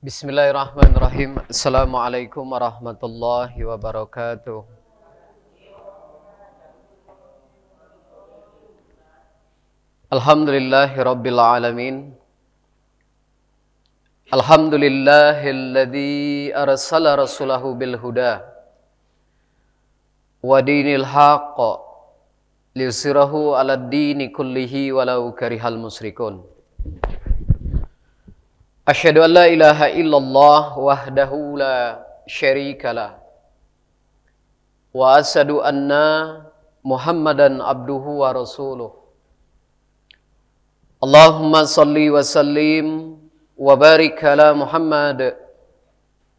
Bismillahirrahmanirrahim. Assalamualaikum warahmatullahi wabarakatuh. Alhamdulillahi rabbil alamin. Alhamdulillahilladzi arsala rasulahu bil huda wa dinil haqq liyusirahu 'alad dini kullihi walau karihal musyrikun. Asyhadu an la ilaha illallah wahdahu la syarikalah wa asyhadu anna Muhammadan abduhu wa rasuluh. Allahumma salli wa sallim wa barik ala Muhammad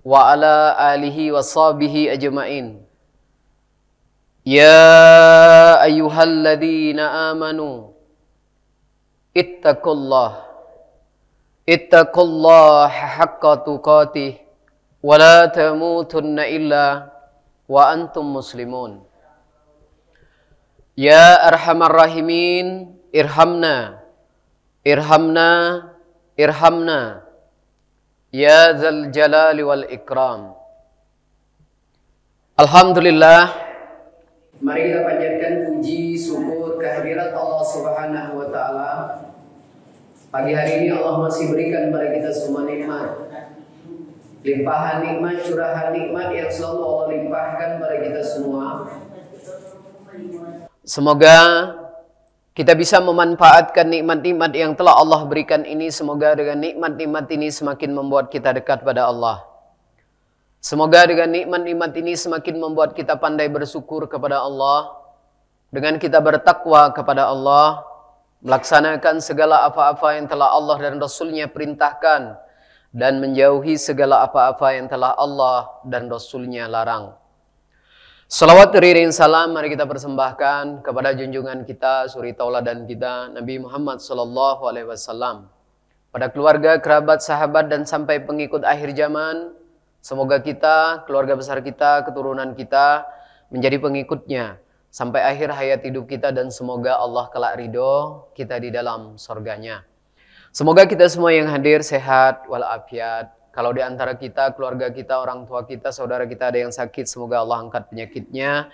wa ala alihi wa sahbihi ajma'in. Ya ayyuhalladzina amanu ittaqullaha haqqa tuqatih wa la tamutunna illa wa antum muslimun. Ya arhamar rahimin irhamna ya dzal jalali wal ikram. Alhamdulillah, mari kita panjatkan puji syukur kehadirat Allah Subhanahu wa taala. Pagi hari ini Allah masih berikan kepada kita semua nikmat. Limpahan nikmat, curahan nikmat yang selalu Allah limpahkan kepada kita semua. Semoga kita bisa memanfaatkan nikmat-nikmat yang telah Allah berikan ini. Semoga dengan nikmat-nikmat ini semakin membuat kita dekat pada Allah. Semoga dengan nikmat-nikmat ini semakin membuat kita pandai bersyukur kepada Allah. Dengan kita bertakwa kepada Allah, melaksanakan segala apa-apa yang telah Allah dan Rasulnya perintahkan, dan menjauhi segala apa-apa yang telah Allah dan Rasulnya larang. Salawat teriring salam mari kita persembahkan kepada junjungan kita, suri tauladan kita, Nabi Muhammad SAW, pada keluarga, kerabat, sahabat, dan sampai pengikut akhir zaman. Semoga kita, keluarga besar kita, keturunan kita menjadi pengikutnya sampai akhir hayat hidup kita, dan semoga Allah kelak ridho kita di dalam surganya. Semoga kita semua yang hadir sehat walafiat. Kalau di antara kita, keluarga kita, orang tua kita, saudara kita ada yang sakit, semoga Allah angkat penyakitnya.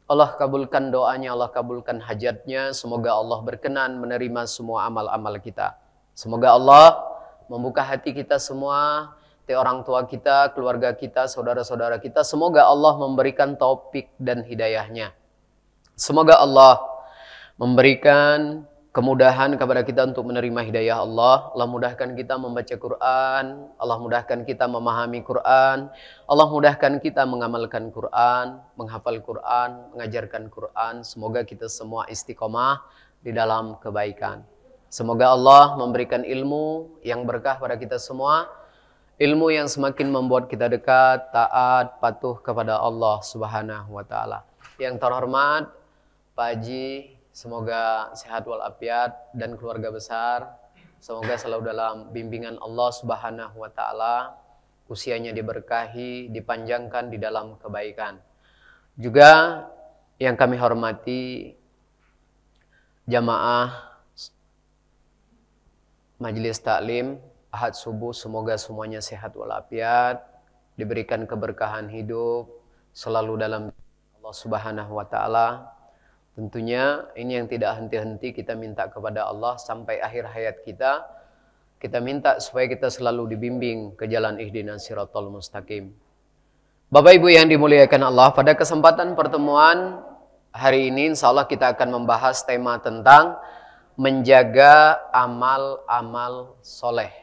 Allah kabulkan doanya, Allah kabulkan hajatnya. Semoga Allah berkenan menerima semua amal-amal kita. Semoga Allah membuka hati kita semua, orang tua kita, keluarga kita, saudara-saudara kita. Semoga Allah memberikan taufik dan hidayahnya. Semoga Allah memberikan kemudahan kepada kita untuk menerima hidayah Allah. Allah mudahkan kita membaca Quran. Allah mudahkan kita memahami Quran. Allah mudahkan kita mengamalkan Quran, menghafal Quran, mengajarkan Quran. Semoga kita semua istiqomah di dalam kebaikan. Semoga Allah memberikan ilmu yang berkah pada kita semua. Ilmu yang semakin membuat kita dekat, taat, patuh kepada Allah Subhanahu wa taala. Yang terhormat Pak Haji, semoga sehat walafiat dan keluarga besar. Semoga selalu dalam bimbingan Allah Subhanahu wa taala. Usianya diberkahi, dipanjangkan di dalam kebaikan. Juga yang kami hormati jamaah Majelis Taklim Ahad Subuh, semoga semuanya sehat walafiat, diberikan keberkahan hidup, selalu dalam Allah Subhanahu wa taala. Tentunya ini yang tidak henti-henti kita minta kepada Allah sampai akhir hayat kita. Kita minta supaya kita selalu dibimbing ke jalan ihdinas siratal mustaqim. Bapak Ibu yang dimuliakan Allah, pada kesempatan pertemuan hari ini insyaallah kita akan membahas tema tentang menjaga amal-amal soleh.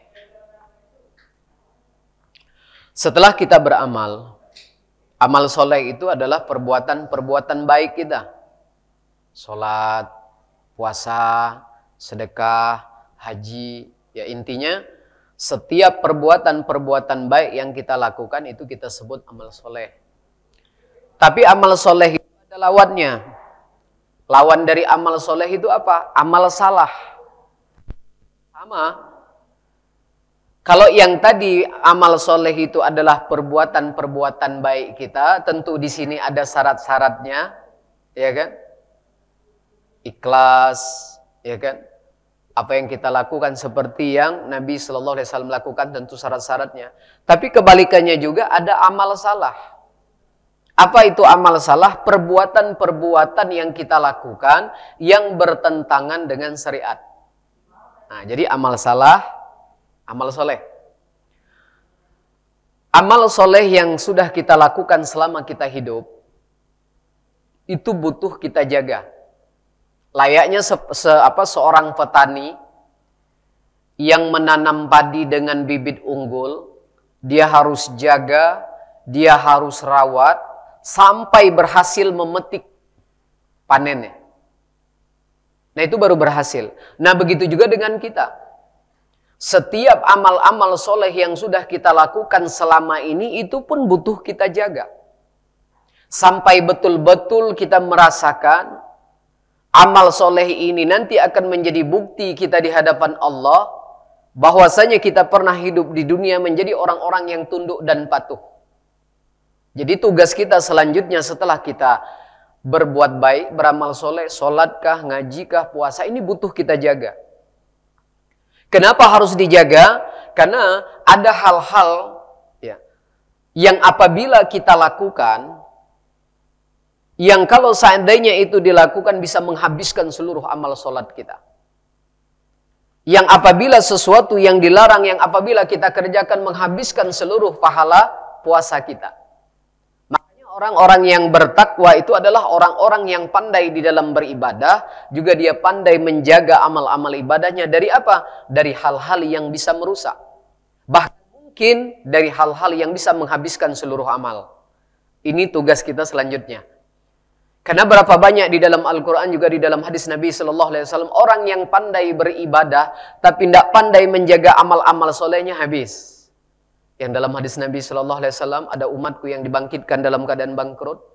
Setelah kita beramal, amal soleh itu adalah perbuatan-perbuatan baik kita. Sholat, puasa, sedekah, haji. Ya intinya setiap perbuatan-perbuatan baik yang kita lakukan itu kita sebut amal soleh. Tapi amal soleh itu ada lawannya. Lawan dari amal soleh itu apa? Amal salah. Sama. Kalau yang tadi amal soleh itu adalah perbuatan-perbuatan baik kita, tentu di sini ada syarat-syaratnya, ya kan? Ikhlas, ya kan? Apa yang kita lakukan seperti yang Nabi Shallallahu Alaihi Wasallam lakukan, tentu syarat-syaratnya. Tapi kebalikannya juga ada amal salah. Apa itu amal salah? Perbuatan-perbuatan yang kita lakukan yang bertentangan dengan syariat. Nah, jadi amal salah, amal soleh. Amal soleh yang sudah kita lakukan selama kita hidup, itu butuh kita jaga. Layaknya seorang petani yang menanam padi dengan bibit unggul, dia harus jaga, dia harus rawat, sampai berhasil memetik panennya. Nah, itu baru berhasil. Nah, begitu juga dengan kita. Setiap amal-amal soleh yang sudah kita lakukan selama ini, itu pun butuh kita jaga. Sampai betul-betul kita merasakan amal soleh ini nanti akan menjadi bukti kita di hadapan Allah, bahwasanya kita pernah hidup di dunia menjadi orang-orang yang tunduk dan patuh. Jadi tugas kita selanjutnya setelah kita berbuat baik, beramal soleh, sholatkah, ngajikah, puasa, ini butuh kita jaga. Kenapa harus dijaga? Karena ada hal-hal ya, yang apabila kita lakukan, yang kalau seandainya itu dilakukan bisa menghabiskan seluruh amal sholat kita. Yang apabila sesuatu yang dilarang, yang apabila kita kerjakan menghabiskan seluruh pahala puasa kita. Makanya orang-orang yang bertakwa itu adalah orang-orang yang pandai di dalam beribadah, juga dia pandai menjaga amal-amal ibadahnya dari apa? Dari hal-hal yang bisa merusak. Bahkan mungkin dari hal-hal yang bisa menghabiskan seluruh amal. Ini tugas kita selanjutnya. Karena berapa banyak di dalam Al-Quran juga di dalam hadis Nabi Sallallahu Alaihi Wasallam orang yang pandai beribadah tapi tidak pandai menjaga amal-amal solehnya habis. Yang dalam hadis Nabi Sallallahu Alaihi Wasallam ada umatku yang dibangkitkan dalam keadaan bangkrut.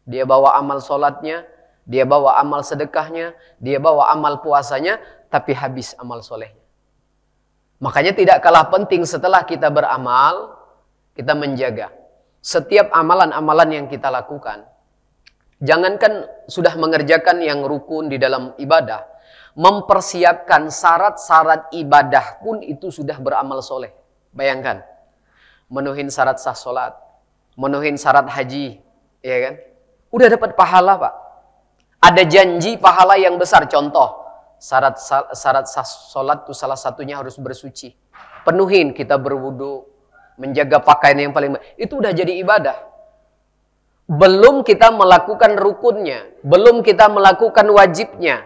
Dia bawa amal solatnya, dia bawa amal sedekahnya, dia bawa amal puasanya, tapi habis amal solehnya. Makanya tidak kalah penting setelah kita beramal, kita menjaga setiap amalan-amalan yang kita lakukan. Jangankan sudah mengerjakan yang rukun di dalam ibadah, mempersiapkan syarat-syarat ibadah pun itu sudah beramal soleh. Bayangkan, menuhin syarat sah sholat, menuhin syarat haji, ya kan? Udah dapat pahala, Pak. Ada janji pahala yang besar. Contoh, syarat sah sholat itu salah satunya harus bersuci. Penuhin, kita berwudu, menjaga pakaian yang paling baik. Itu udah jadi ibadah. Belum kita melakukan rukunnya, belum kita melakukan wajibnya.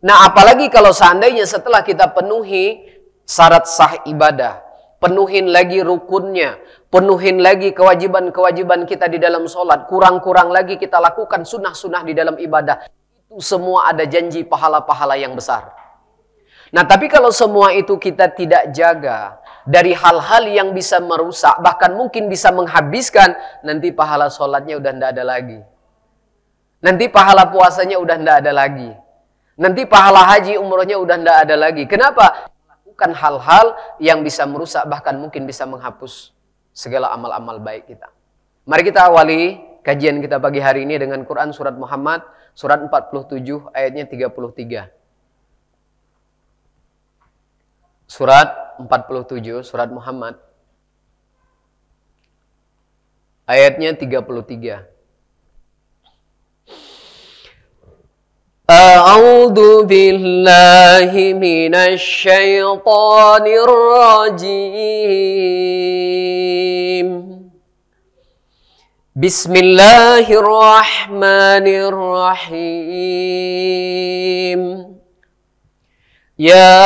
Nah, apalagi kalau seandainya setelah kita penuhi syarat sah ibadah, penuhin lagi rukunnya, penuhin lagi kewajiban-kewajiban kita di dalam sholat, kurang-kurang lagi kita lakukan sunnah-sunnah di dalam ibadah. Itu semua ada janji pahala-pahala yang besar. Nah, tapi kalau semua itu kita tidak jaga, dari hal-hal yang bisa merusak, bahkan mungkin bisa menghabiskan, nanti pahala sholatnya udah tidak ada lagi. Nanti pahala puasanya udah tidak ada lagi. Nanti pahala haji umrohnya udah tidak ada lagi. Kenapa? Melakukan hal-hal yang bisa merusak, bahkan mungkin bisa menghapus segala amal-amal baik kita. Mari kita awali kajian kita pagi hari ini dengan Quran Surat Muhammad, Surat 47 ayatnya 33. Surat 47, Surat Muhammad, ayatnya 33. A'udzu billahi minasy syaithanir rajim. Bismillahirrahmanirrahim. Ya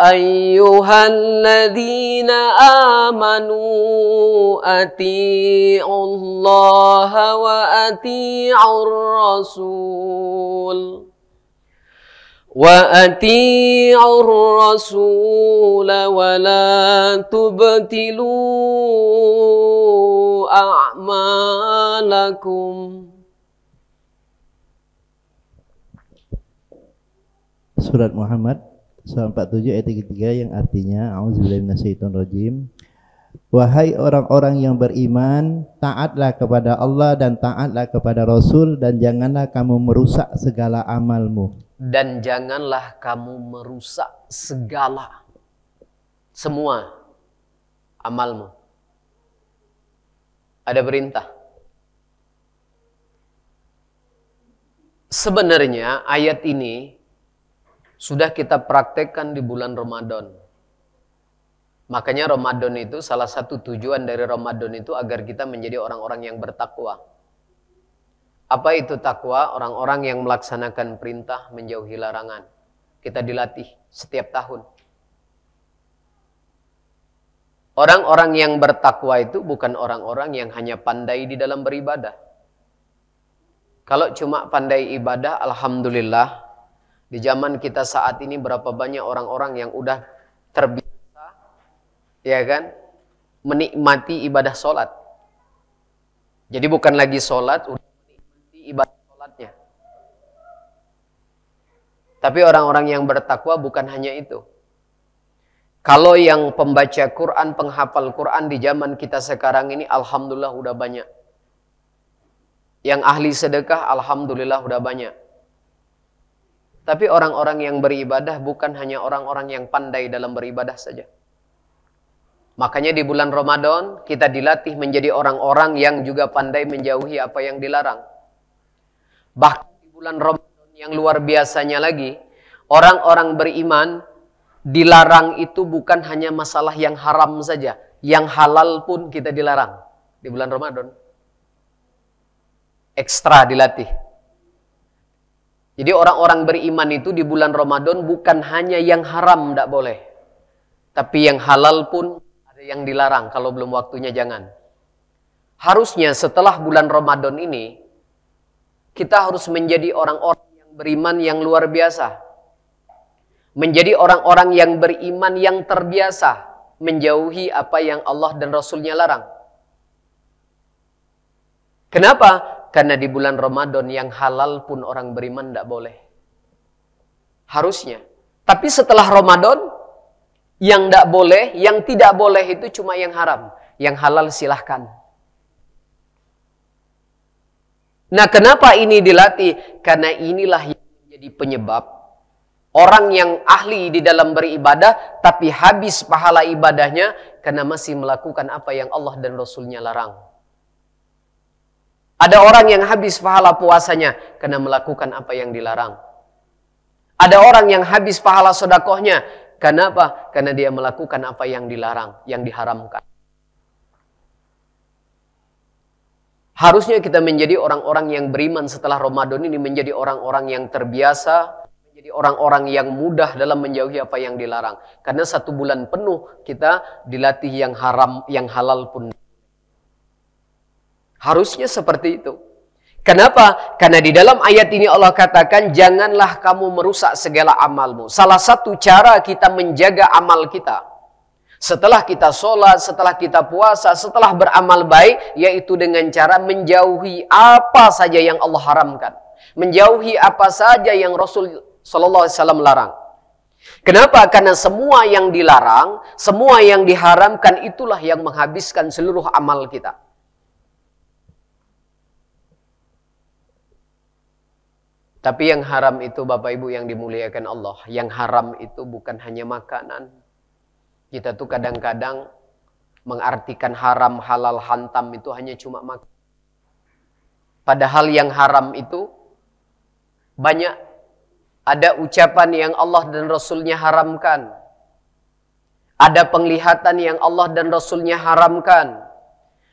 ayyuhalladzina amanu ati'ullaha wa ati'ur rasul wa la tubtilu a'malakum. Surat Muhammad Surat 47 ayat 33 yang artinya A'udzubillahi minasyaitonirrajim. Wahai orang-orang yang beriman, taatlah kepada Allah dan taatlah kepada Rasul dan janganlah kamu merusak segala amalmu. dan janganlah kamu merusak semua amalmu. Ada perintah. Sebenarnya ayat ini sudah kita praktekkan di bulan Ramadan. Makanya Ramadan itu, salah satu tujuan dari Ramadan itu agar kita menjadi orang-orang yang bertakwa. Apa itu takwa? Orang-orang yang melaksanakan perintah, menjauhi larangan. Kita dilatih setiap tahun. Orang-orang yang bertakwa itu bukan orang-orang yang hanya pandai di dalam beribadah. Kalau cuma pandai ibadah, alhamdulillah, di zaman kita saat ini berapa banyak orang-orang yang udah terbiasa, ya kan, menikmati ibadah sholat. Jadi bukan lagi sholat, udah menikmati ibadah sholatnya. Tapi orang-orang yang bertakwa bukan hanya itu. Kalau yang pembaca Quran, penghafal Quran di zaman kita sekarang ini, alhamdulillah udah banyak. Yang ahli sedekah, alhamdulillah udah banyak. Tapi orang-orang yang beribadah bukan hanya orang-orang yang pandai dalam beribadah saja. Makanya di bulan Ramadan kita dilatih menjadi orang-orang yang juga pandai menjauhi apa yang dilarang. Bahkan di bulan Ramadan yang luar biasanya lagi, orang-orang beriman dilarang itu bukan hanya masalah yang haram saja, yang halal pun kita dilarang di bulan Ramadan. Ekstra dilatih. Jadi orang-orang beriman itu di bulan Ramadan bukan hanya yang haram tidak boleh. Tapi yang halal pun ada yang dilarang. Kalau belum waktunya jangan. Harusnya setelah bulan Ramadan ini, kita harus menjadi orang-orang yang beriman yang luar biasa. Menjadi orang-orang yang beriman yang terbiasa. Menjauhi apa yang Allah dan Rasulnya larang. Kenapa? Karena di bulan Ramadan yang halal pun orang beriman tidak boleh. Harusnya. Tapi setelah Ramadan, yang tidak boleh, yang tidak boleh itu cuma yang haram. Yang halal silahkan. Nah, kenapa ini dilatih? Karena inilah yang menjadi penyebab orang yang ahli di dalam beribadah, tapi habis pahala ibadahnya karena masih melakukan apa yang Allah dan Rasulnya larang. Ada orang yang habis pahala puasanya karena melakukan apa yang dilarang. Ada orang yang habis pahala sedekahnya. Kenapa? Karena dia melakukan apa yang dilarang, yang diharamkan. Harusnya kita menjadi orang-orang yang beriman setelah Ramadan ini, menjadi orang-orang yang terbiasa, menjadi orang-orang yang mudah dalam menjauhi apa yang dilarang. Karena 1 bulan penuh kita dilatih yang haram, yang halal pun. Harusnya seperti itu. Kenapa? Karena di dalam ayat ini Allah katakan, janganlah kamu merusak segala amalmu. Salah satu cara kita menjaga amal kita, setelah kita sholat, setelah kita puasa, setelah beramal baik, yaitu dengan cara menjauhi apa saja yang Allah haramkan. Menjauhi apa saja yang Rasul Sallallahu Alaihi Wasallam larang. Kenapa? Karena semua yang dilarang, semua yang diharamkan, itulah yang menghabiskan seluruh amal kita. Tapi yang haram itu, Bapak Ibu yang dimuliakan Allah, yang haram itu bukan hanya makanan. Kita tuh kadang-kadang mengartikan haram, halal, hantam itu hanya cuma makan. Padahal yang haram itu banyak. Ada ucapan yang Allah dan Rasulnya haramkan. Ada penglihatan yang Allah dan Rasulnya haramkan.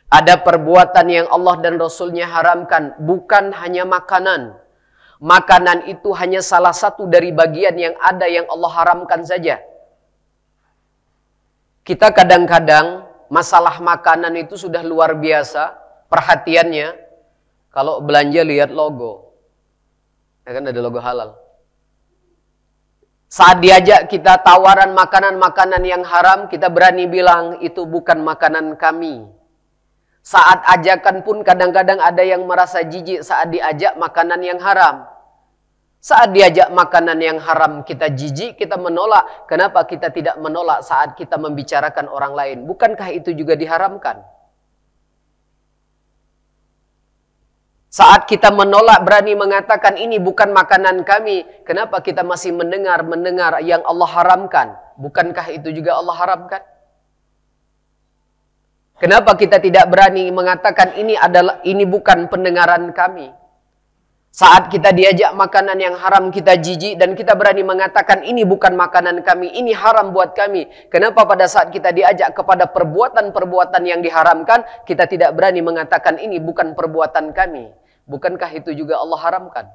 Ada perbuatan yang Allah dan Rasulnya haramkan. Bukan hanya makanan. Makanan itu hanya salah satu dari bagian yang ada yang Allah haramkan saja. Kita kadang-kadang masalah makanan itu sudah luar biasa perhatiannya. Kalau belanja lihat logo. Ya kan ada logo halal. Saat diajak kita tawaran makanan-makanan yang haram, kita berani bilang itu bukan makanan kami. Saat ajakan pun kadang-kadang ada yang merasa jijik saat diajak makanan yang haram. Saat diajak makanan yang haram kita jijik, kita menolak. Kenapa kita tidak menolak saat kita membicarakan orang lain? Bukankah itu juga diharamkan? Saat kita menolak, berani mengatakan ini bukan makanan kami, kenapa kita masih mendengar yang Allah haramkan? Bukankah itu juga Allah haramkan? Kenapa kita tidak berani mengatakan ini bukan pendengaran kami? Saat kita diajak makanan yang haram, kita jijik dan kita berani mengatakan ini bukan makanan kami, ini haram buat kami. Kenapa pada saat kita diajak kepada perbuatan-perbuatan yang diharamkan, kita tidak berani mengatakan ini bukan perbuatan kami? Bukankah itu juga Allah haramkan?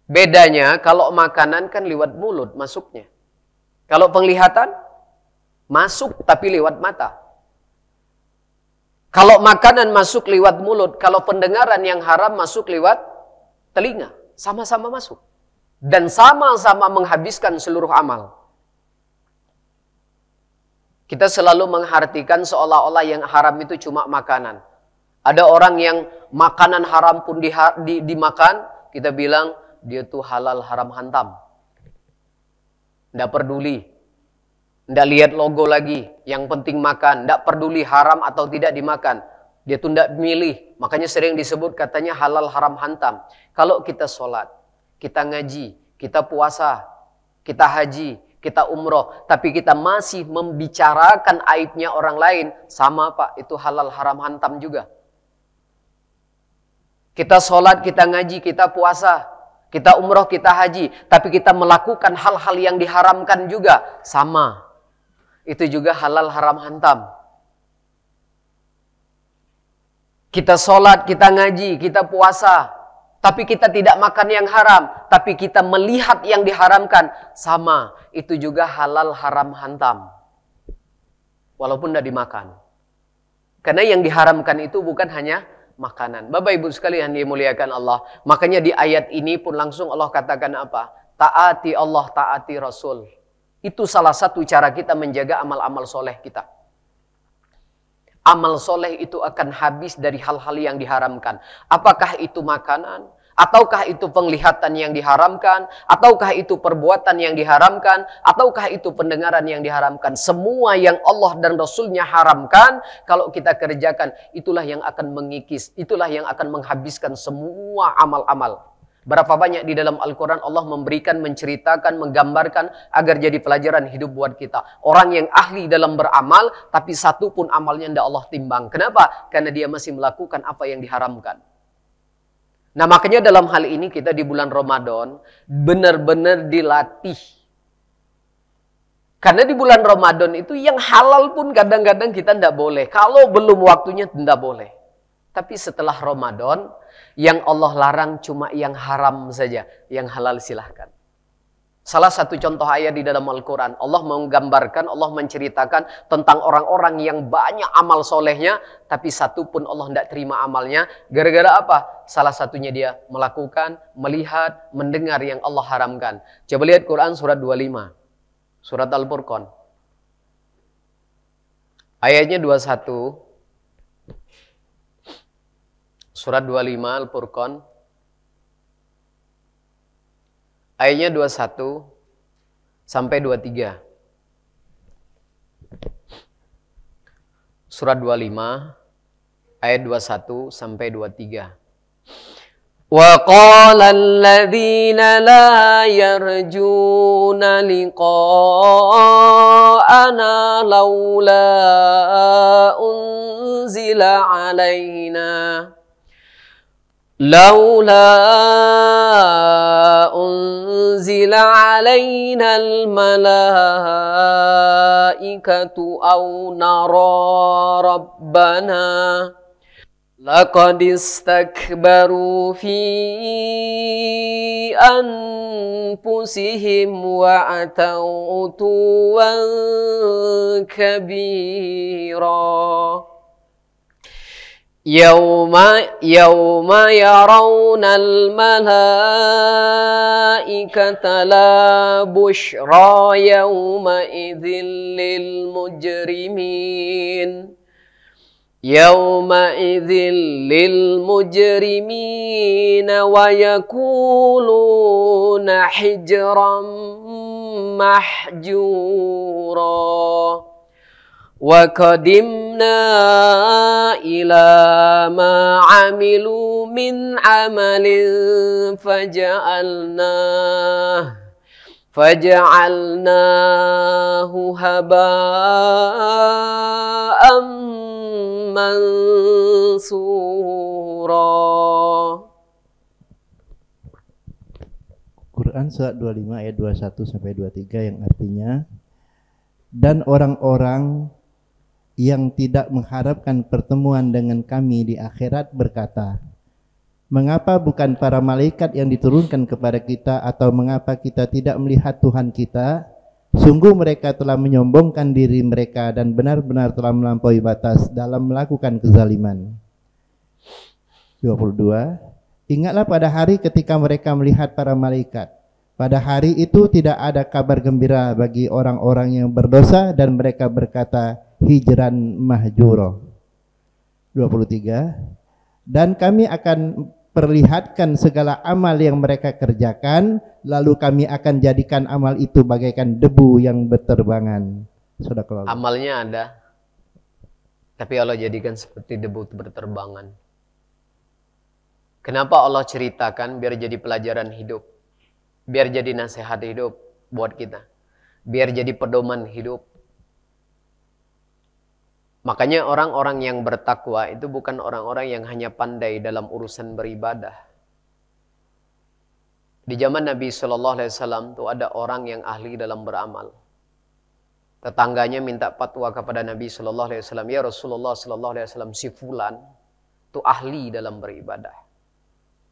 Bedanya kalau makanan kan lewat mulut masuknya. Kalau penglihatan masuk tapi lewat mata. Kalau makanan masuk lewat mulut, kalau pendengaran yang haram masuk lewat telinga, sama-sama masuk. Dan sama-sama menghabiskan seluruh amal. Kita selalu menghartikan seolah-olah yang haram itu cuma makanan. Ada orang yang makanan haram pun dimakan, kita bilang dia tuh halal haram hantam. Tidak peduli. Tidak lihat logo lagi. Yang penting makan. Tidak peduli haram atau tidak dimakan. Dia tuh tidak milih. Makanya sering disebut katanya halal haram hantam. Kalau kita sholat, kita ngaji, kita puasa, kita haji, kita umroh, tapi kita masih membicarakan aibnya orang lain, sama Pak, itu halal haram hantam juga. Kita sholat, kita ngaji, kita puasa, kita umroh, kita haji, tapi kita melakukan hal-hal yang diharamkan juga, sama. Itu juga halal haram hantam. Kita sholat, kita ngaji, kita puasa, tapi kita tidak makan yang haram, tapi kita melihat yang diharamkan, sama. Itu juga halal haram hantam. Walaupun tidak dimakan. Karena yang diharamkan itu bukan hanya makanan. Bapak Ibu sekalian dimuliakan Allah. Makanya di ayat ini pun langsung Allah katakan apa? Taati Allah, taati Rasul. Itu salah satu cara kita menjaga amal-amal soleh kita. Amal soleh itu akan habis dari hal-hal yang diharamkan. Apakah itu makanan? Ataukah itu penglihatan yang diharamkan? Ataukah itu perbuatan yang diharamkan? Ataukah itu pendengaran yang diharamkan? Semua yang Allah dan Rasulnya haramkan, kalau kita kerjakan, itulah yang akan mengikis. Itulah yang akan menghabiskan semua amal-amal. Berapa banyak di dalam Al-Quran Allah memberikan, menceritakan, menggambarkan agar jadi pelajaran hidup buat kita. Orang yang ahli dalam beramal, tapi satu pun amalnya tidak Allah timbang. Kenapa? Karena dia masih melakukan apa yang diharamkan. Nah makanya dalam hal ini kita di bulan Ramadan benar-benar dilatih. Karena di bulan Ramadan itu yang halal pun kadang-kadang kita tidak boleh. Kalau belum waktunya tidak boleh. Tapi setelah Ramadan yang Allah larang cuma yang haram saja. Yang halal silahkan. Salah satu contoh ayat di dalam Al-Quran. Allah menggambarkan, Allah menceritakan tentang orang-orang yang banyak amal solehnya. Tapi satu pun Allah tidak terima amalnya. Gara-gara apa? Salah satunya dia melakukan, melihat, mendengar yang Allah haramkan. Coba lihat Quran surat 25. Surat Al-Furqan. Ayatnya 21. Surat 25 Al-Furqan. Ayatnya 21 sampai 23. Surat 25 ayat 21 sampai 23. Wa qala alladhina la yarjuna liqa'ana laula unzila alaina لولا أنزل علينا الملائكة أو نرى ربنا لقد استكبروا في أنفسهم وعتوا عتوا كبيرا يوم يرون الملائكة لا بشرى يومئذ للمجرمين ويقولون حجرا محجورا Wa qadimna ila ma amilu min amalin faja'alnahu haba'am mansura. Quran surat 25 ayat 21 sampai 23 yang artinya, dan orang-orang yang tidak mengharapkan pertemuan dengan kami di akhirat berkata, mengapa bukan para malaikat yang diturunkan kepada kita, atau mengapa kita tidak melihat Tuhan kita? Sungguh mereka telah menyombongkan diri mereka dan benar-benar telah melampaui batas dalam melakukan kezaliman. 22. Ingatlah pada hari ketika mereka melihat para malaikat. Pada hari itu tidak ada kabar gembira bagi orang-orang yang berdosa dan mereka berkata, hijran mahjuro. 23. Dan kami akan perlihatkan segala amal yang mereka kerjakan, lalu kami akan jadikan amal itu bagaikan debu yang berterbangan. Sadaqallah. Amalnya ada, tapi Allah jadikan seperti debu berterbangan. Kenapa Allah ceritakan? Biar jadi pelajaran hidup, biar jadi nasihat hidup buat kita, biar jadi pedoman hidup. Makanya orang-orang yang bertakwa itu bukan orang-orang yang hanya pandai dalam urusan beribadah. Di zaman Nabi SAW tuh ada orang yang ahli dalam beramal. Tetangganya minta fatwa kepada Nabi SAW, ya Rasulullah SAW, si fulan tuh ahli dalam beribadah.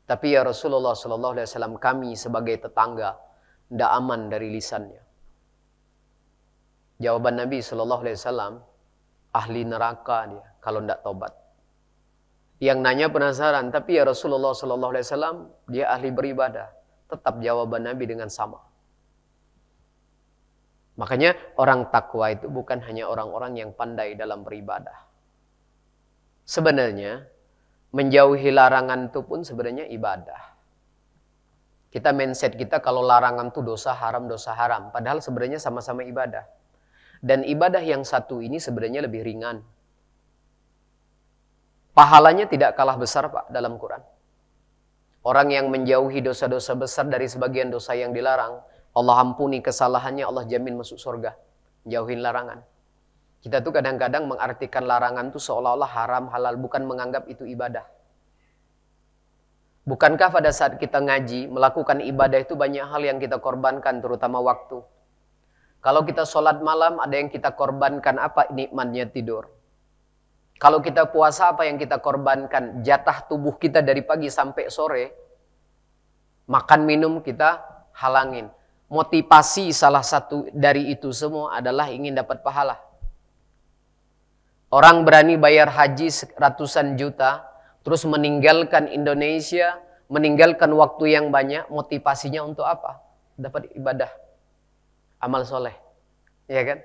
Tapi ya Rasulullah SAW, kami sebagai tetangga tidak aman dari lisannya. Jawaban Nabi SAW, ahli neraka dia kalau tidak tobat. Yang nanya penasaran, tapi ya Rasulullah SAW, dia ahli beribadah. Tetap jawaban Nabi dengan sama. Makanya orang takwa itu bukan hanya orang-orang yang pandai dalam beribadah. Sebenarnya menjauhi larangan itu pun sebenarnya ibadah. Kita mindset kita kalau larangan itu dosa haram, padahal sebenarnya sama-sama ibadah. Dan ibadah yang satu ini sebenarnya lebih ringan. Pahalanya tidak kalah besar Pak dalam Quran. Orang yang menjauhi dosa-dosa besar dari sebagian dosa yang dilarang, Allah ampuni kesalahannya, Allah jamin masuk surga. Jauhin larangan. Kita tuh kadang-kadang mengartikan larangan tuh seolah-olah haram, halal, bukan menganggap itu ibadah. Bukankah pada saat kita ngaji, melakukan ibadah itu banyak hal yang kita korbankan, terutama waktu. Kalau kita sholat malam, ada yang kita korbankan apa? Nikmatnya tidur. Kalau kita puasa, apa yang kita korbankan? Jatah tubuh kita dari pagi sampai sore. Makan minum kita halangin. Motivasi salah satu dari itu semua adalah ingin dapat pahala. Orang berani bayar haji ratusan juta, terus meninggalkan Indonesia, meninggalkan waktu yang banyak, motivasinya untuk apa? Dapat ibadah. Amal soleh, ya kan?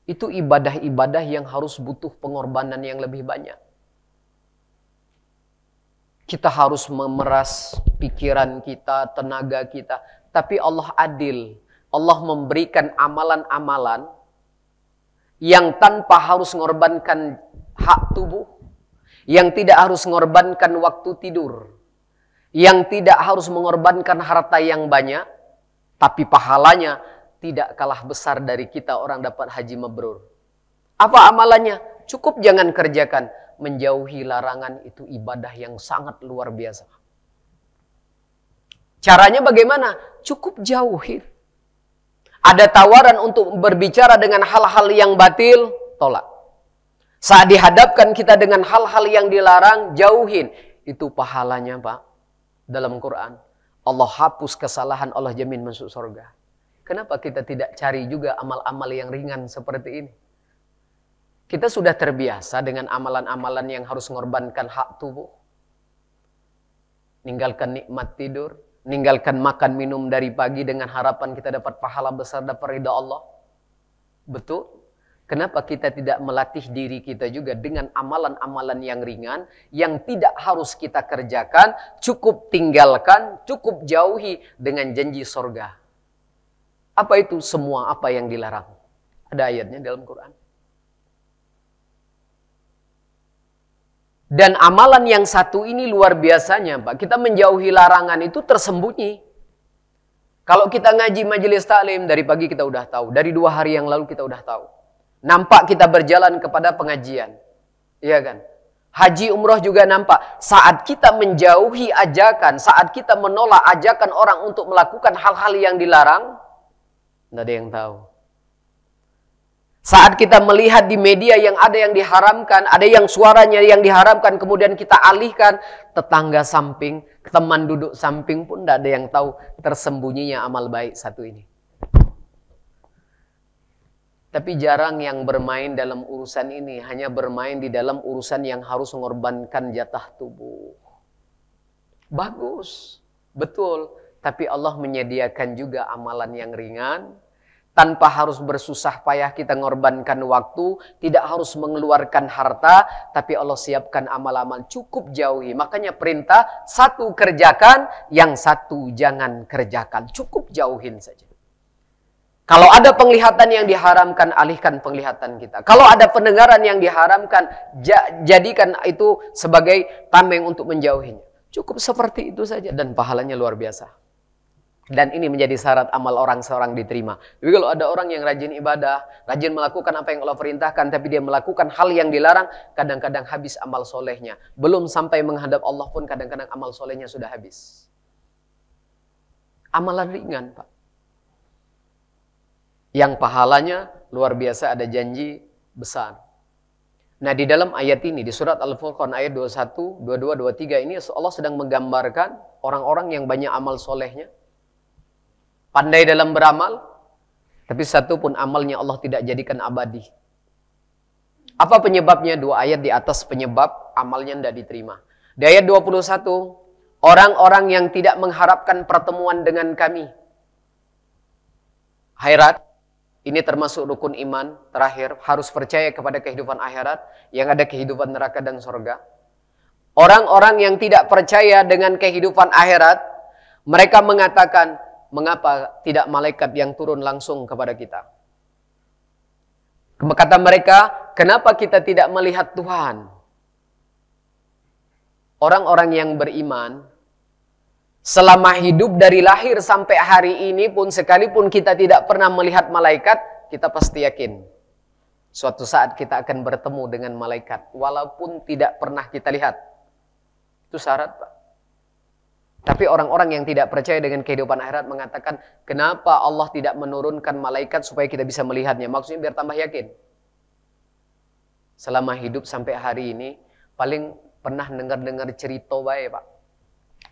Itu ibadah-ibadah yang harus butuh pengorbanan yang lebih banyak. Kita harus memeras pikiran kita, tenaga kita. Tapi Allah adil. Allah memberikan amalan-amalan yang tanpa harus mengorbankan hak tubuh, yang tidak harus mengorbankan waktu tidur, yang tidak harus mengorbankan harta yang banyak, tapi pahalanya tidak kalah besar dari kita orang dapat haji mabrur. Apa amalannya? Cukup jangan kerjakan. Menjauhi larangan itu ibadah yang sangat luar biasa. Caranya bagaimana? Cukup jauhi. Ada tawaran untuk berbicara dengan hal-hal yang batil, tolak. Saat dihadapkan kita dengan hal-hal yang dilarang, jauhin. Itu pahalanya Pak. Dalam Quran. Allah hapus kesalahan, Allah jamin masuk surga. Kenapa kita tidak cari juga amal-amal yang ringan seperti ini? Kita sudah terbiasa dengan amalan-amalan yang harus mengorbankan hak tubuh. Ninggalkan nikmat tidur, ninggalkan makan minum dari pagi dengan harapan kita dapat pahala besar, dapat ridha Allah. Betul? Kenapa kita tidak melatih diri kita juga dengan amalan-amalan yang ringan, yang tidak harus kita kerjakan, cukup tinggalkan, cukup jauhi dengan janji surga. Apa itu semua apa yang dilarang? Ada ayatnya dalam Quran. Dan amalan yang satu ini luar biasanya, Pak. Kita menjauhi larangan itu tersembunyi. Kalau kita ngaji majelis taklim, dari pagi kita udah tahu. Dari 2 hari yang lalu kita udah tahu. Nampak kita berjalan kepada pengajian. Iya kan? Haji umroh juga nampak. Saat kita menjauhi ajakan, saat kita menolak ajakan orang untuk melakukan hal-hal yang dilarang, tidak ada yang tahu. Saat kita melihat di media yang ada yang diharamkan, ada yang suaranya yang diharamkan, kemudian kita alihkan, tetangga samping, teman duduk samping pun tidak ada yang tahu tersembunyinya amal baik satu ini. Tapi jarang yang bermain dalam urusan ini, hanya bermain di dalam urusan yang harus mengorbankan jatah tubuh. Bagus, betul. Tapi Allah menyediakan juga amalan yang ringan, tanpa harus bersusah payah kita mengorbankan waktu, tidak harus mengeluarkan harta, tapi Allah siapkan amal-amal, cukup jauhi. Makanya perintah, satu kerjakan, yang satu jangan kerjakan. Cukup jauhin saja. Kalau ada penglihatan yang diharamkan, alihkan penglihatan kita. Kalau ada pendengaran yang diharamkan, jadikan itu sebagai tameng untuk menjauhinya. Cukup seperti itu saja, dan pahalanya luar biasa. Dan ini menjadi syarat amal orang seorang diterima. Jadi kalau ada orang yang rajin ibadah, rajin melakukan apa yang Allah perintahkan, tapi dia melakukan hal yang dilarang, kadang-kadang habis amal solehnya. Belum sampai menghadap Allah pun kadang-kadang amal solehnya sudah habis. Amalan ringan, Pak. Yang pahalanya luar biasa, ada janji besar. Nah, di dalam ayat ini, di surat Al-Furqan ayat 21, 22, 23 ini Allah sedang menggambarkan orang-orang yang banyak amal solehnya. Pandai dalam beramal, tapi satu pun amalnya Allah tidak jadikan abadi. Apa penyebabnya? 2 ayat di atas penyebab amalnya tidak diterima. Di ayat 21, orang-orang yang tidak mengharapkan pertemuan dengan kami. Akhirat, ini termasuk rukun iman terakhir, harus percaya kepada kehidupan akhirat, yang ada kehidupan neraka dan surga. Orang-orang yang tidak percaya dengan kehidupan akhirat, mereka mengatakan, mengapa tidak malaikat yang turun langsung kepada kita? Kata mereka, kenapa kita tidak melihat Tuhan? Orang-orang yang beriman, selama hidup dari lahir sampai hari ini pun, sekalipun kita tidak pernah melihat malaikat, kita pasti yakin suatu saat kita akan bertemu dengan malaikat, walaupun tidak pernah kita lihat. Itu syarat, Pak. Tapi orang-orang yang tidak percaya dengan kehidupan akhirat mengatakan, kenapa Allah tidak menurunkan malaikat supaya kita bisa melihatnya? Maksudnya biar tambah yakin. Selama hidup sampai hari ini, paling pernah dengar-dengar cerita baik, Pak.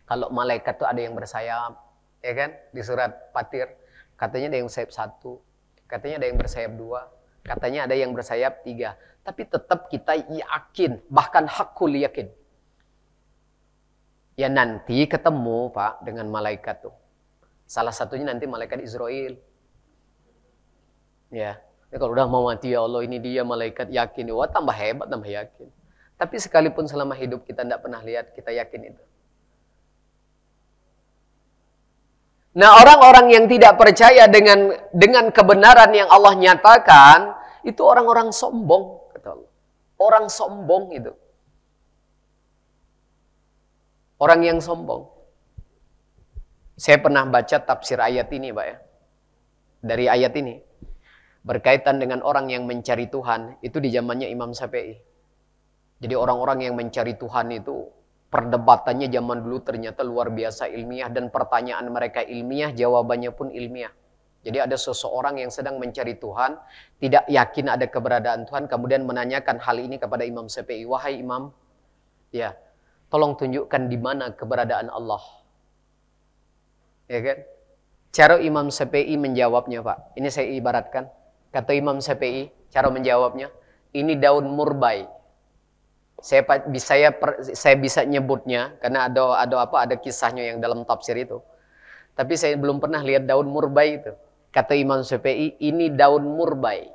Kalau malaikat itu ada yang bersayap, ya kan? Di surat Fatir, katanya ada yang bersayap 1, katanya ada yang bersayap 2, katanya ada yang bersayap 3. Tapi tetap kita yakin, bahkan hakul yakin. Ya nanti ketemu, Pak, dengan malaikat tuh. Salah satunya nanti malaikat Israel. Ya kalau udah mau mati, ya Allah ini dia malaikat, yakin. Wah, tambah hebat, tambah yakin. Tapi sekalipun selama hidup kita tidak pernah lihat, kita yakin itu. Nah, orang-orang yang tidak percaya dengan kebenaran yang Allah nyatakan, itu orang-orang sombong, kata Allah. Orang sombong itu. Orang yang sombong. Saya pernah baca tafsir ayat ini, Pak, ya. Dari ayat ini. Berkaitan dengan orang yang mencari Tuhan. Itu di zamannya Imam Syafi'i. Jadi orang-orang yang mencari Tuhan itu, perdebatannya zaman dulu ternyata luar biasa ilmiah. Dan pertanyaan mereka ilmiah, jawabannya pun ilmiah. Jadi ada seseorang yang sedang mencari Tuhan, tidak yakin ada keberadaan Tuhan, kemudian menanyakan hal ini kepada Imam Syafi'i. Wahai Imam, ya, tolong tunjukkan di mana keberadaan Allah. Ya kan? Cara Imam Syafi'i menjawabnya, Pak. Ini saya ibaratkan. Kata Imam Syafi'i, cara menjawabnya, ini daun murbai. Saya bisa nyebutnya karena ada kisahnya yang dalam tafsir itu. Tapi saya belum pernah lihat daun murbai itu. Kata Imam Syafi'i, ini daun murbai.